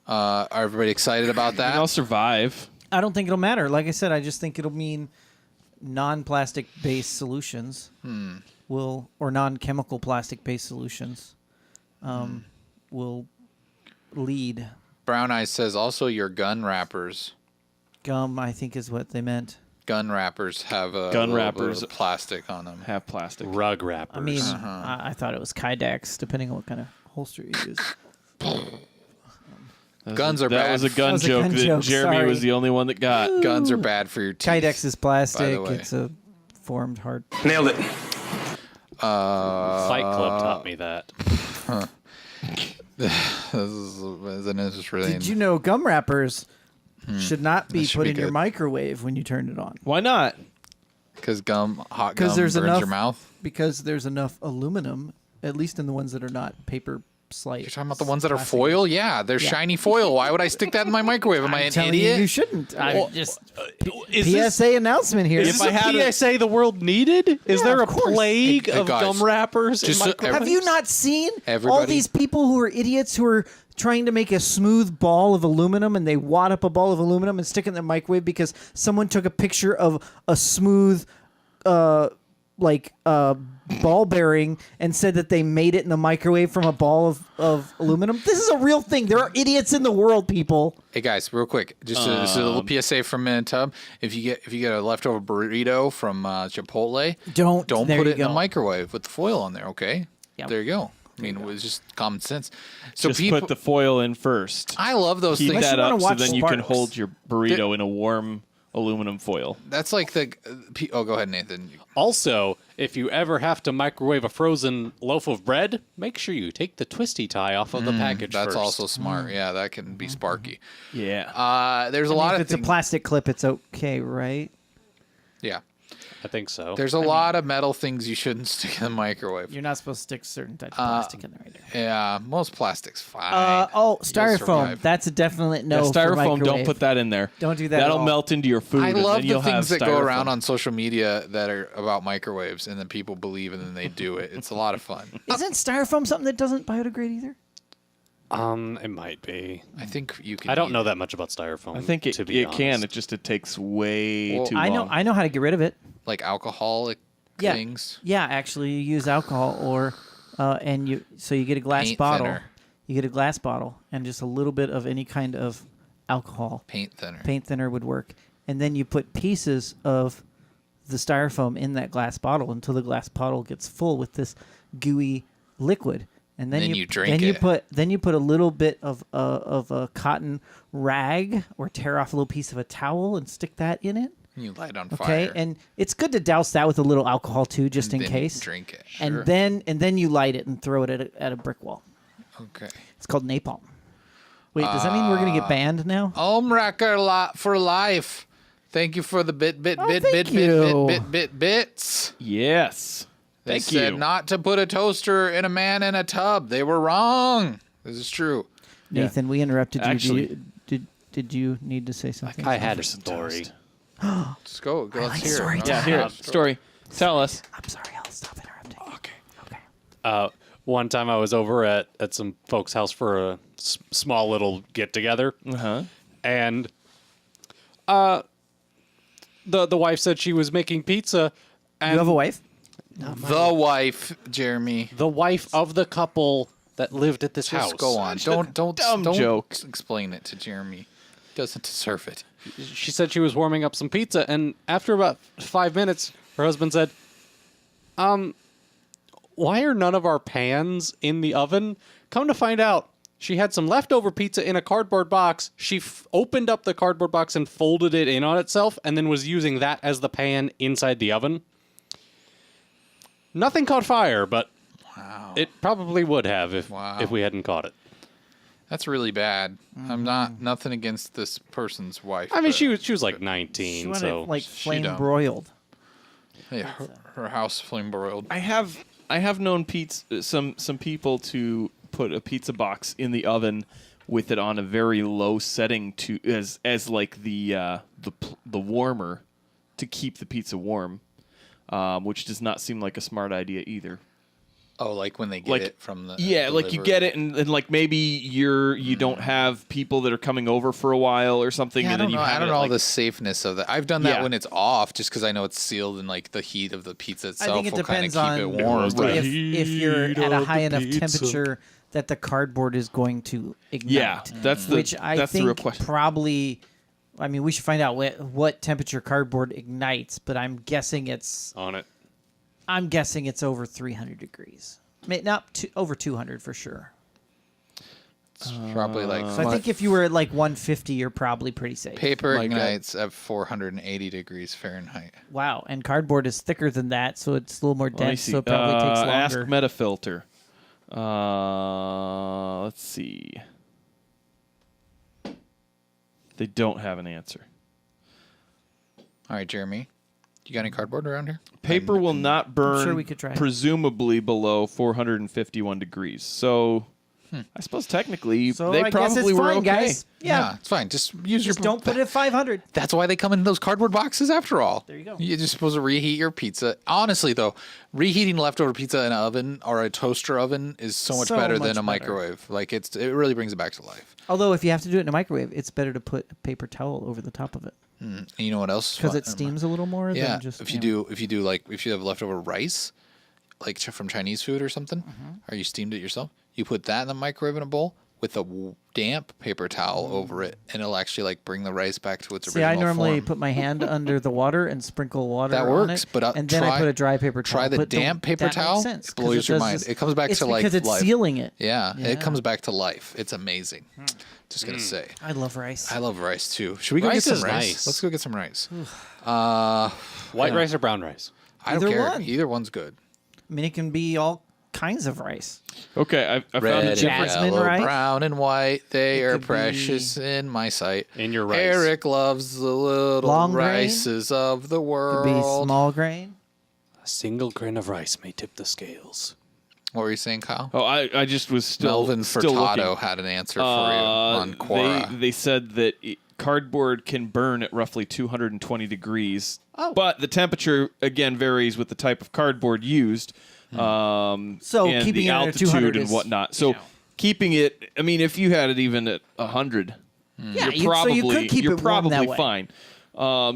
are everybody excited about that? I'll survive. I don't think it'll matter. Like I said, I just think it'll mean non-plastic based solutions will, or non-chemical plastic based solutions will lead. Brown Eyes says also your gun wrappers. Gum, I think, is what they meant. Gun wrappers have a Gun little wrappers bit of plastic on them. Have plastic. Rug wrappers. I mean, I thought it was Kydex, depending on what kind of holster you use. Guns are That bad. was a gun was a joke gun that joke, Jeremy sorry. was the only one that got. Guns are bad for your teeth. Kydex is plastic. way. It's a formed hard. Nailed it. Fight Club taught me that. This is an interesting. Did you know gum wrappers should not be That should put be in your good. microwave when you turn it on? Why not? Because hot 'Cause gum there's burns enough- your mouth? Because there's enough aluminum at least in the ones that are not paper slate. You're talking about the ones that are foil? Yeah, they're shiny foil. Why would I stick that in my microwave? Am I an Telling idiot? you shouldn't. I'm just Is PSA announcement here. Is this a PSA the world needed? Is Yeah, there a of course. plague Hey, of guys, gum wrappers? just in so microwaves? Have you not seen all Everybody- these people who are idiots who are trying to make a smooth ball of aluminum and they wad up a ball of aluminum and stick it in the microwave because someone took a picture of a smooth ball bearing and said that they made it in the microwave from a ball of aluminum? This is a real thing. There are idiots in the world, people. Hey guys, real quick, just a little PSA from Minute Tub. If you get a leftover burrito from Chipotle, Don't. put There it you in the go. microwave with the foil on there. Okay, Yep. there you go. I mean, it was just common sense. So Just people, put the foil in first. I love those Keep things. that you wanna up so watch then you can Sparks. hold your burrito in a warm aluminum foil. That's like the. Oh, go ahead, Nathan. Also, if you ever have to microwave a frozen loaf of bread, make sure you take the twisty tie off of the package That's first. also smart. Yeah, that can be sparky. Yeah. There's a lot If of it's things. a plastic clip, it's okay, right? Yeah, I think so. there's a lot of metal things you shouldn't stick in the microwave. You're not supposed to stick certain type of plastic in there either. Yeah, most plastic's fine. Styrofoam. survive. That's a definite no. Yeah, for styrofoam, don't microwave. put that in there. Don't do that at That'll all. melt into your food. I and love then you'll the things have that go styrofoam. around on social media that are about microwaves, and then people believe, and then they do it. It's a lot of fun. Isn't styrofoam something that doesn't biodegrade either? It might be. I think you can. I don't eat know it. that much about styrofoam. I think to be it can. honest. It takes way Well, too I long. know how to get rid of it. Like alcoholic Yeah. things. Yeah, actually, you use alcohol or you get a glass Paint bottle. thinner. You get a glass bottle and just a little bit of any kind of alcohol. Paint thinner. Paint thinner would work, and then you put pieces of the styrofoam in that glass bottle until the glass bottle gets full with this gooey liquid. And then, Then you drink then it. You put a little bit of a cotton rag or tear off a little piece of a towel and stick that in it. You light on Okay, fire. and it's good to douse that with a little alcohol too, just in then case. drink it. And then you light it and throw it at a brick wall. Okay. It's called napalm. Wait, does that mean we're gonna get banned now? Wrecker for life. Thank you for the bits. Yes. They Thank said you. not to put a toaster in a man in a tub. They were wrong. This is true. Yeah. Nathan, we interrupted you. Actually- Did you need to say something? I had a some story. toast. Let's go. Let's like hear story it. Yeah, here. Story. Tell us. I'm sorry, I'll stop interrupting. One time I was over at some folks' house for a small little get together, Uh-huh. and the wife said she was making pizza, and You have a wife? The wife, Jeremy. the wife of the couple that lived at this house. Just go on. Don't dumb don't joke. explain it to Jeremy. He doesn't deserve it. She said she was warming up some pizza, and after about 5 minutes, her husband said, why are none of our pans in the oven? Come to find out, she had some leftover pizza in a cardboard box. She opened up the cardboard box and folded it in on itself, and then was using that as the pan inside the oven. Nothing caught fire, but it probably would have if we hadn't caught it. That's really bad. I'm nothing against this person's wife. I mean, but- she was like 19, She wanted so it like she flame dumb. broiled. Yeah, her house flame broiled. I have known some people to put a pizza box in the oven with it on a very low setting to as like the warmer to keep the pizza warm, which does not seem like a smart idea either. Oh, like when they get Like- it from the Like you get it and like maybe you don't have people that are coming over for a while or something. Yeah, I and then don't you know. have I don't it, know like, the safeness of that. I've done that Yeah. when it's off, just because I know it's sealed and like the heat of the pizza itself think it will kind of depends keep on it warm. was But the If you're heat at a of high the enough pizza. temperature that the cardboard is going to ignite. Yeah, that's the which I that's the think real question. probably. I mean, we should find out what temperature cardboard ignites, but I'm guessing it's on it. over 300 degrees. Not over 200 for sure. it's probably like So I think if you were at like 150, you're probably pretty safe. paper Like, ignites at 480 degrees Fahrenheit. Wow, and cardboard is thicker than that, so it's a little more Let me dense, see. so it probably takes Ask longer. Metafilter. Let's see. They don't have an answer. All right, Jeremy, You got any cardboard around here? Paper will not burn, sure we could try. presumably below 451 degrees. So I suppose technically So they I guess probably it's were fine, okay. guys. Yeah. It's fine. Just use Just your. don't put it at 500. That's why they come in those cardboard boxes after all. There you go. You're just supposed to reheat your pizza. Honestly, though, reheating leftover pizza in an oven or a toaster oven is so much better than a better. microwave. Like it really brings it back to life. Although if you have to do it in a microwave, it's better to put a paper towel over the top of it And you know what else? is because fun? it steams a little more Yeah. than just. If you have leftover rice, like from Chinese food or something, Mm-hmm. or you steamed it yourself, you put that in the microwave in a bowl with a damp paper towel over it, and it'll actually like bring the rice back to its See, original I normally form. put my hand under the water and sprinkle water That on works, it, but and then I put a dry paper towel. Try the But damp paper that towel. Makes sense, It 'cause blows your does mind. this- It comes back it's to life. because it's life. sealing it. Yeah, Yeah. it comes back to life. It's amazing. Just gonna say, I love rice. I love rice too. Should we go Rice get some is rice? nice. Let's go get some rice. White rice or brown rice? I don't Either care. one. Either one's good. I mean, it can be all kinds of rice. Okay, I found Red a and different. Jasmine yellow, rice? brown and white, they It are could precious in my sight. In your rice. Eric loves the little Long grain? rices of the Could world. be small grain. A single grain of rice may tip the scales. What were you saying, Kyle? Oh, I just was still Melvin still Furtado looking. had an answer for you on Quora. They said that cardboard can burn at roughly 220 degrees, Oh. but the temperature again varies with the type of cardboard used, So and keeping the it under altitude 200 and is, whatnot. So you know. keeping it, I mean, if you had it even at 100, Yeah, you're so probably you could keep you're it warm that probably way. fine.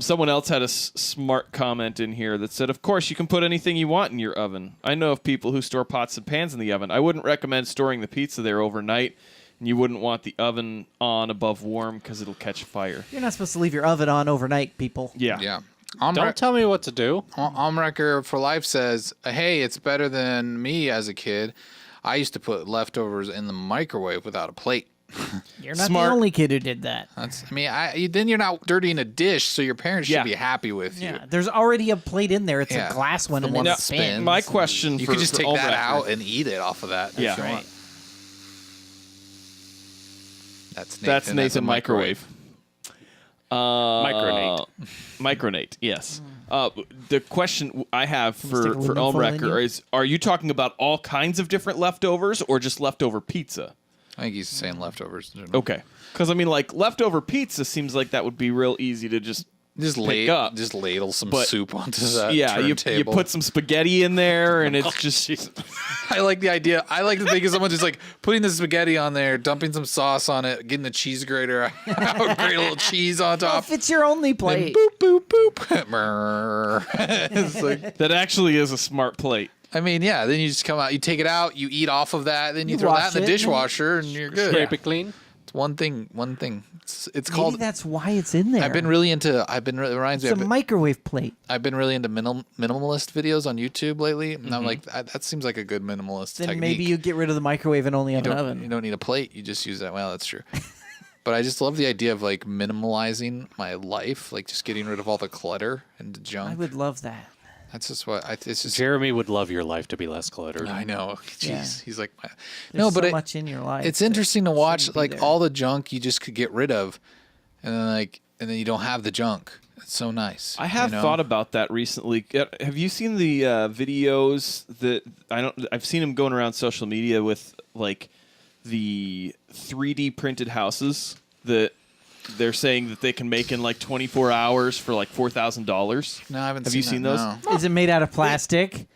Someone else had a smart comment in here that said, "Of course, you can put anything you want in your oven. I know of people who store pots and pans in the oven. I wouldn't recommend storing the pizza there overnight, and you wouldn't want the oven on above warm because it'll catch fire." You're not supposed to leave your oven on overnight, people. Yeah. Yeah. Don't tell me what to do. Omrecker for Life says, hey, it's better than me as a kid. I used to put leftovers in the microwave without a plate. You're not Smart. the only kid who did that. Then you're not dirtying a dish, so your parents should Yeah. be happy with you. Yeah, there's already a plate in there. It's Yeah. a glass one, The and one it that spins. spins. My question You for, could just for take that Ulrich- out and eat it off of that. if Yeah. you want. Right. That's Nathan a Microwave. Micronate. Micronate, yes. The question I have stick a for aluminum foil in Ulrecker you? is, are you talking about all kinds of different leftovers or just leftover pizza? I think he's saying leftovers. in general. Okay. Because, I mean, like, leftover pizza seems like that would be real easy to just Just pick up. just ladle some But- soup onto that yeah, you turntable. put some spaghetti in there, and it's just... I like the idea. I like to think of someone just like putting the spaghetti on there, dumping some sauce on it, getting the cheese grater out, grate a little cheese on Well, top. if it's your only And plate, boop, boop, boop. Brrr. It's like, That actually is a smart plate. I mean, yeah, then you just come out, you take it out, you eat off of that, then you You throw that wash in the it, and then dishwasher, and you're good. Scrape it clean. It's one thing. It's maybe called. that's why it's in there. It reminds me. It's a microwave plate. I've been really into minimalist videos on YouTube lately, and I'm like, that seems like a good minimalist Then technique. maybe you get rid of the microwave and only have an you oven. don't need a plate. You just use that. Well, that's true. But I just love the idea of like minimalizing my life, like just getting rid of all the clutter and the junk. I would love that. That's just what it's just. Jeremy would love your life to be less cluttered. I know. Jeez, Yeah. he's like, There's no, but so much in your life. it's that interesting to watch shouldn't be like there. all the junk you just could get rid of, and then you don't have the junk. It's so nice. I have you know? thought about that recently. Have you seen the videos that I've seen them going around social media with like the 3D printed houses that they're saying that they can make in like 24 hours for like $4,000. No, I haven't. Have you seen those? No. Is it made out of plastic?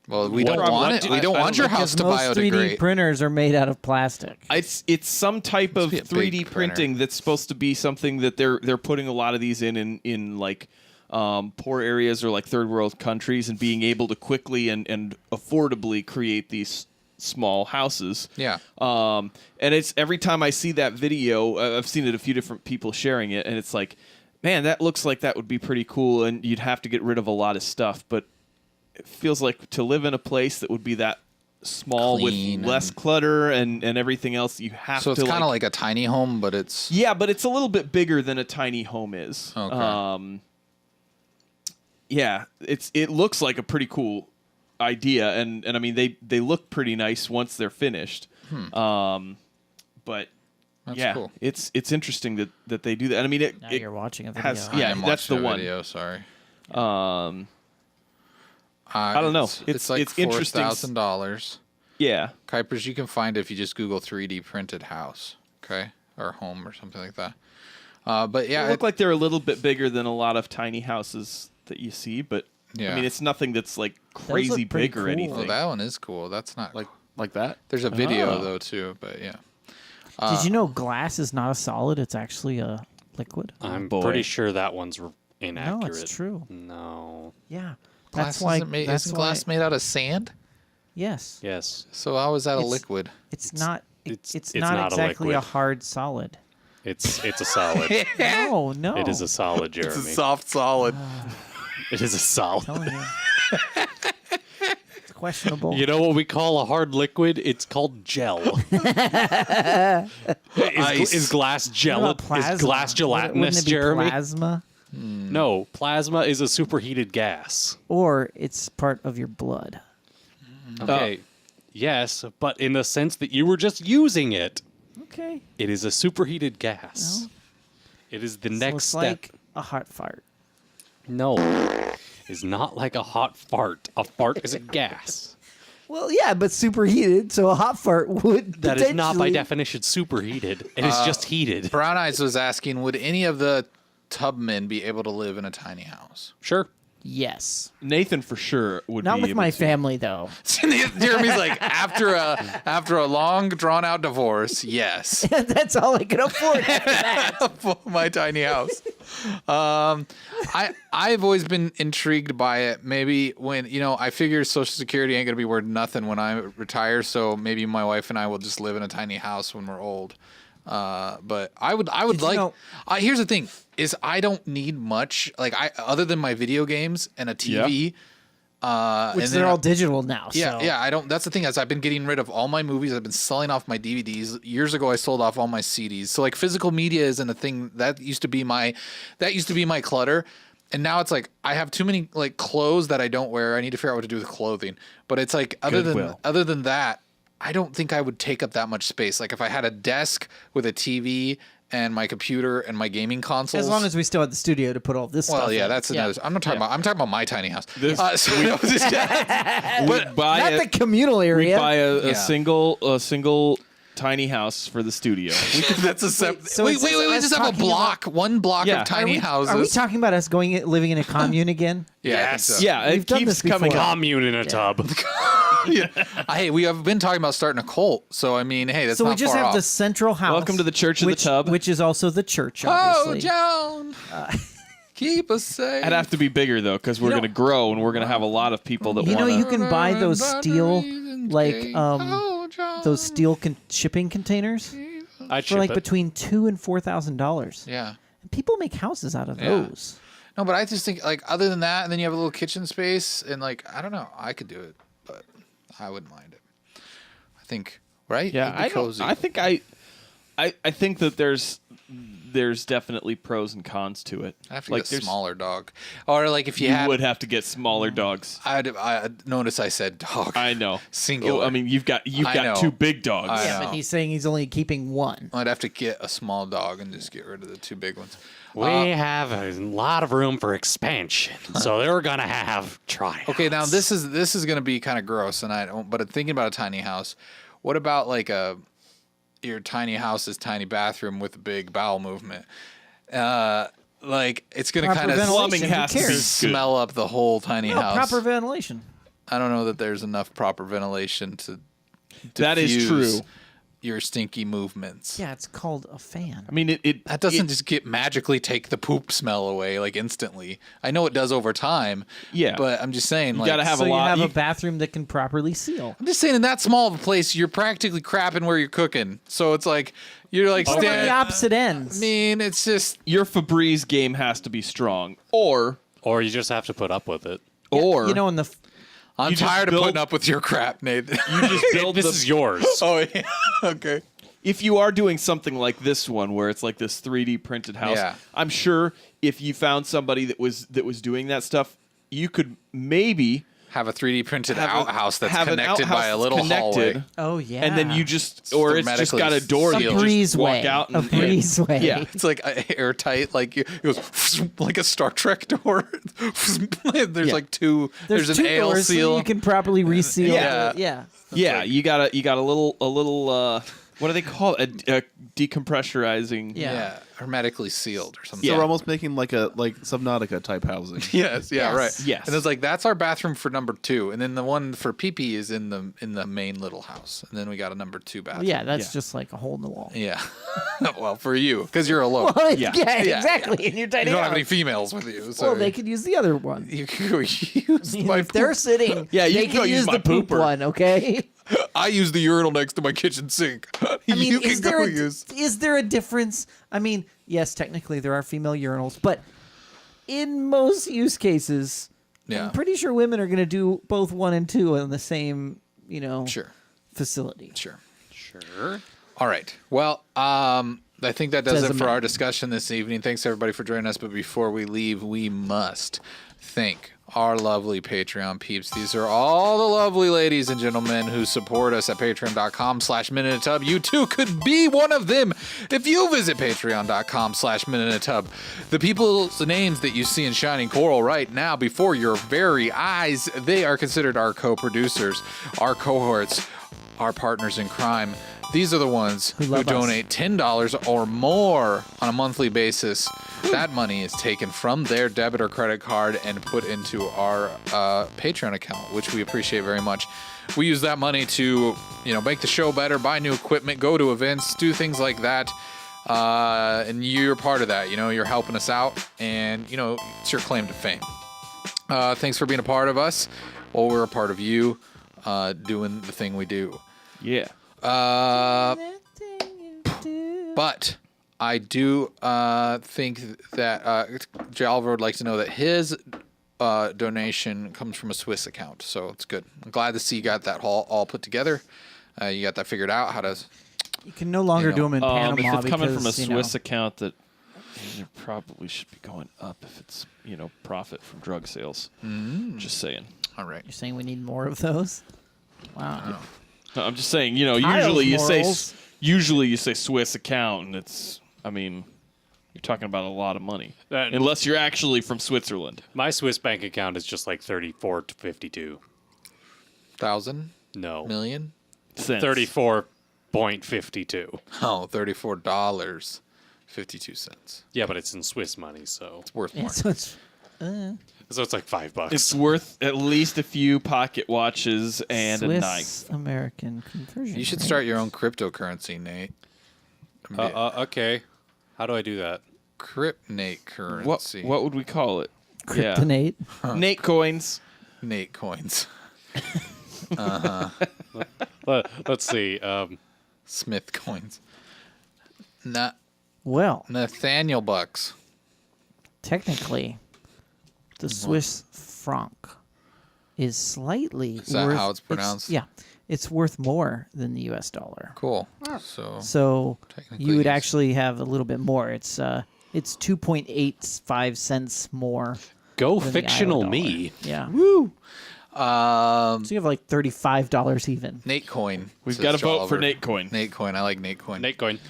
Well, we What- don't want what- it. We don't want your house Because to most 3D biodegrade. printers are made out of plastic. It's some type of be a big 3D printer. printing that's supposed to be something that they're putting a lot of these in like poor areas or like third world countries, and being able to quickly and affordably create these small houses. Yeah. And it's every time I see that video, I've seen it a few different people sharing it, and it's like, man, that looks like that would be pretty cool, and you'd have to get rid of a lot of stuff, but it feels like to live in a place that would be that small Clean with less and- clutter and everything else, you have So to it's kind of like a tiny home, but it's yeah, but it's a little bit bigger than a tiny home is. Okay. Yeah, it looks like a pretty cool idea, and I mean they look pretty nice once they're finished. But That's yeah, cool. it's interesting that they do that. And I mean Now it you're watching a video. has I yeah, am that's watching the a one. Video, sorry. I don't know. It's like It's interesting. $4,000. Yeah. Kuipers, you can find it if you just Google 3D printed house, okay, or home or something like that. But yeah, They look like they're a little bit bigger than a lot of tiny houses that you see, but I Yeah. mean, it's nothing that's like look crazy pretty big or cool. anything. well, that one is cool. That's not Like that? There's a video Oh. though too, but yeah. Did you know glass is not a solid? It's actually a liquid. I'm boy. pretty sure that one's inaccurate. No, it's true. No. Yeah, Glass that's why. isn't glass made out of sand? Yes, Yes. So how is that a It's- liquid? it's not. it's- It's it's not not a exactly a liquid. hard solid. It's a solid. No, no. It is a solid, Jeremy. It's a soft solid. It is a solid. telling you. It's questionable. You know what we call a hard liquid? It's called gel. Is glass What gel? about plasma? Is glass Wouldn't gelatinous, it be Jeremy? Plasma, No, plasma is a superheated gas. or it's part of your blood. Okay. Yes, but in the sense that you were just using it, Okay. it is a superheated gas. It is the So next it's step. like a hot fart. No, it's not like a hot fart. A fart is a gas. Well, yeah, but superheated, so a hot fart would. That is not by potentially- definition superheated. It is just heated. Brown Eyes was asking, would any of the tubmen be able to live in a tiny house? Sure. Yes. Nathan for sure would Not be with able my to. family, though. Jeremy's like, after a long drawn out divorce, yes. That's all I can afford after that. My tiny house. I've always been intrigued by it. Maybe when I figure Social Security ain't gonna be worth nothing when I retire, so maybe my wife and I will just live in a tiny house when we're old. But I would Did you like. know- Here's the thing: is I don't need much. Like other than my video games and a TV. Which and they're then all digital now. Yeah, so. yeah. I don't. That's the thing is I've been getting rid of all my movies. I've been selling off my DVDs. Years ago, I sold off all my CDs. So like physical media isn't a thing. That used to be my clutter. And now it's like I have too many like clothes that I don't wear. I need to figure out what to do with clothing. But it's like Goodwill. other than that, I don't think I would take up that much space. Like if I had a desk with a TV and my computer and my gaming consoles. As long as we still have the studio to put all this stuff well, yeah, in. that's another. I'm not talking about. I'm talking about my tiny house. This- But Buy Not a- the communal we'd area. buy a Yeah. single tiny house for the studio. that's a separate. so wait, it's wait, wait, us just have a talking block, one block Yeah. of tiny houses. Are we talking about us living in a commune again? Yeah, I think Yes. so. Yeah, We've it done keeps this coming before. up. Commune in a tub. Hey, we have been talking about starting a cult, so I mean, hey, that's So not we just far have off. the central house. Welcome to the Church of the which, Tub. which is also the church, Oh, obviously. Joan, keep us safe. I'd have to be bigger though, because we're know- going to grow and we're going to have a lot of people that You know, want you to. can buy those steel, like Oh, Joan. those steel shipping containers I'd for ship like it. between $2,000 and $4,000. Yeah. And people make houses out of Yeah. those. No, but I just think like other than that, and then you have a little kitchen space, and like I don't know, I could do it, but I wouldn't mind it. I think right? Yeah, It'd be I don't. cozy. I think I think that there's definitely pros and cons to it. I have to like get a there's- smaller dog, or like if you, You had. would have to get smaller dogs. I notice I said dog. I know. Singular. Oh, I mean, you've got I know. two big dogs. I Yeah, know. but he's saying he's only keeping one. I'd have to get a small dog and just get rid of the two big ones. We have a lot of room for expansion, so they're gonna have tryouts. Okay, now this is going to be kind of gross, and I don't. But thinking about a tiny house, what about like your tiny house's tiny bathroom with a big bowel movement? Like it's going to Proper kind of ventilation, Plumbing who has to be cares? smell up the whole tiny No, house. proper ventilation. I don't know that there's enough proper ventilation to. That is diffuse true. Your stinky movements. Yeah, it's called a fan. I mean, it That doesn't just magically take the poop smell away like instantly. I know it does over time. Yeah. But I'm just saying, You like, gotta have so a you lot. have you- a bathroom that can properly seal. I'm just saying, in that small of a place, you're practically crapping where you're cooking. So it's like you're like What about standing. the opposite ends? I mean, it's just your Febreze game has to be strong, or Or you just have to put up with it. or you know, in the I'm You just tired of build- putting up with your crap, Nathan. you just build This the. is yours. oh yeah, okay. If you are doing something like this one, where it's like this 3D printed house, Yeah. I'm sure if you found somebody that was doing that stuff, you could maybe have a 3D printed Have a- outhouse that's have an connected outhouse by a that's little connected, hallway. Oh yeah. and then you just, or it's just hermetically got a door. a You just breezeway. walk out. A And, breezeway. Yeah. It's like airtight, like it goes like a Star Trek door. There's Yeah. like two. There's an two ale doors so seal. you can properly reseal. Yeah. Yeah. Yeah, you got a little what do they call it? A decompressurizing. Yeah. hermetically sealed or something. So Yeah. we're almost making like Subnautica type housing. Yes, yeah, Yes. right. Yes. And it's like that's our bathroom for number 2, and then the one for pee-pee is in the main little house, and then we got a number 2 bathroom. Yeah, that's Yeah. just like a hole in the wall. Yeah. Well, for you, because you're alone. Yeah. exactly. And you're You tiny don't have house. any females with you. So Well, they could use the other one. You can go use my If they're sitting, Yeah, you they can go can use use my the poop pooper. one. Okay. I use the urinal next to my kitchen sink. I mean, you can is there go a, use. is there a difference? I mean, yes, technically there are female urinals, but in most use cases, Yeah. I'm pretty sure women are going to do both 1 and 2 in the same, Sure. facility. Sure. Sure. All right. Well, I think that does Says it a for man. our discussion this evening. Thanks everybody for joining us. But before we leave, we must thank our lovely Patreon peeps. These are all the lovely ladies and gentlemen who support us at patreon.com/minuteatub. You too could be one of them if you visit patreon.com/minuteatub. The people's names that you see in shining coral right now before your very eyes, they are considered our co-producers, our cohorts, our partners in crime. These are the ones who love us. donate $10 or more on a monthly basis. That money is taken from their debit or credit card and put into our Patreon account, which we appreciate very much. We use that money to, make the show better, buy new equipment, go to events, do things like that. And you're part of that. You're helping us out, and it's your claim to fame. Thanks for being a part of us. Well, we're a part of you, doing the thing we do. Yeah. But I do think that Jalvo would like to know that his donation comes from a Swiss account, so it's good. I'm glad to see you got that all put together. You got that figured out. How to? You can no longer do them in Panama if it's coming because, from a Swiss account, that it probably should be going up if it's profit from drug sales. Just saying. All right. You're saying we need more of those? Wow. No, I'm just saying. Kyle's Usually you say Swiss account, and it's. I mean, you're talking about a lot of money, unless you're actually from Switzerland. My Swiss bank account is just like 34 to 52. 1,000 No. million? Cents. 34.52. Oh, $34.52. Yeah, but it's in Swiss money, so It's worth more. So it's, it's like $5. It's worth at least a few pocket watches and Swiss a knife. American conversion. You should rate. start your own cryptocurrency, Nate. Okay. How do I do that? Nate currency. What would we call it? Kryptonate. Yeah. Nate coins. Nate coins. Let's see. Smith coins. Well, Nathaniel bucks. technically, the Swiss franc is slightly Is that worth, how it's pronounced? Yeah, it's worth more than the U.S. dollar. Cool. So So Technically, you would yes. actually have a little bit more. It's 2.85 cents more. Go than the fictional Iowa dollar. me. Yeah. um, So you have like $35 even. Nate coin. We've says got to vote for Jolliver. Nate coin. Nate coin. I like Nate coin. Nate going.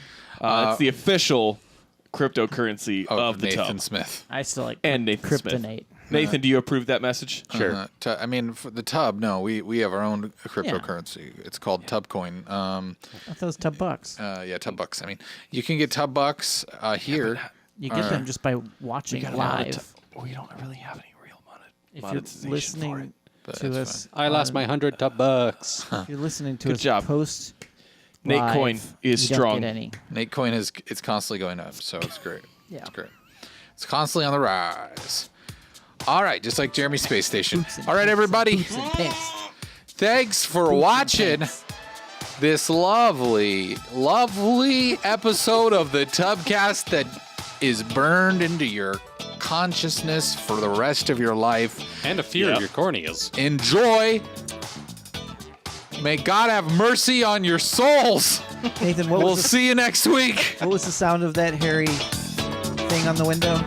It's the official cryptocurrency of the Nathan tub. Smith. I still like And Nathan Smith. Kryptonate. Nathan, do you approve that message? For the tub, no, we have our own cryptocurrency. It's called TUBCoin. I thought it was $10. Yeah, TUBBucks. I mean, you can get TUBBucks here. You get them just by watching live. We don't really have any real money. If you're listening but to that's us, I lost my $100 $. if you're listening to Good us job. post Nate live, coin is you strong. Don't get any. Nate coin it's constantly going up, so it's great. Yeah. It's great. It's constantly on the rise. All right, just like Jeremy's space station. All right, everybody. Boots and pants. Thanks for watching this lovely, lovely episode of the TUBCAST that is burned into your consciousness for the rest of your life. And a fear Yep. of your corneas. Enjoy. May God have mercy on your souls. Nathan, what We'll was see you next week. the sound of that hairy thing on the window?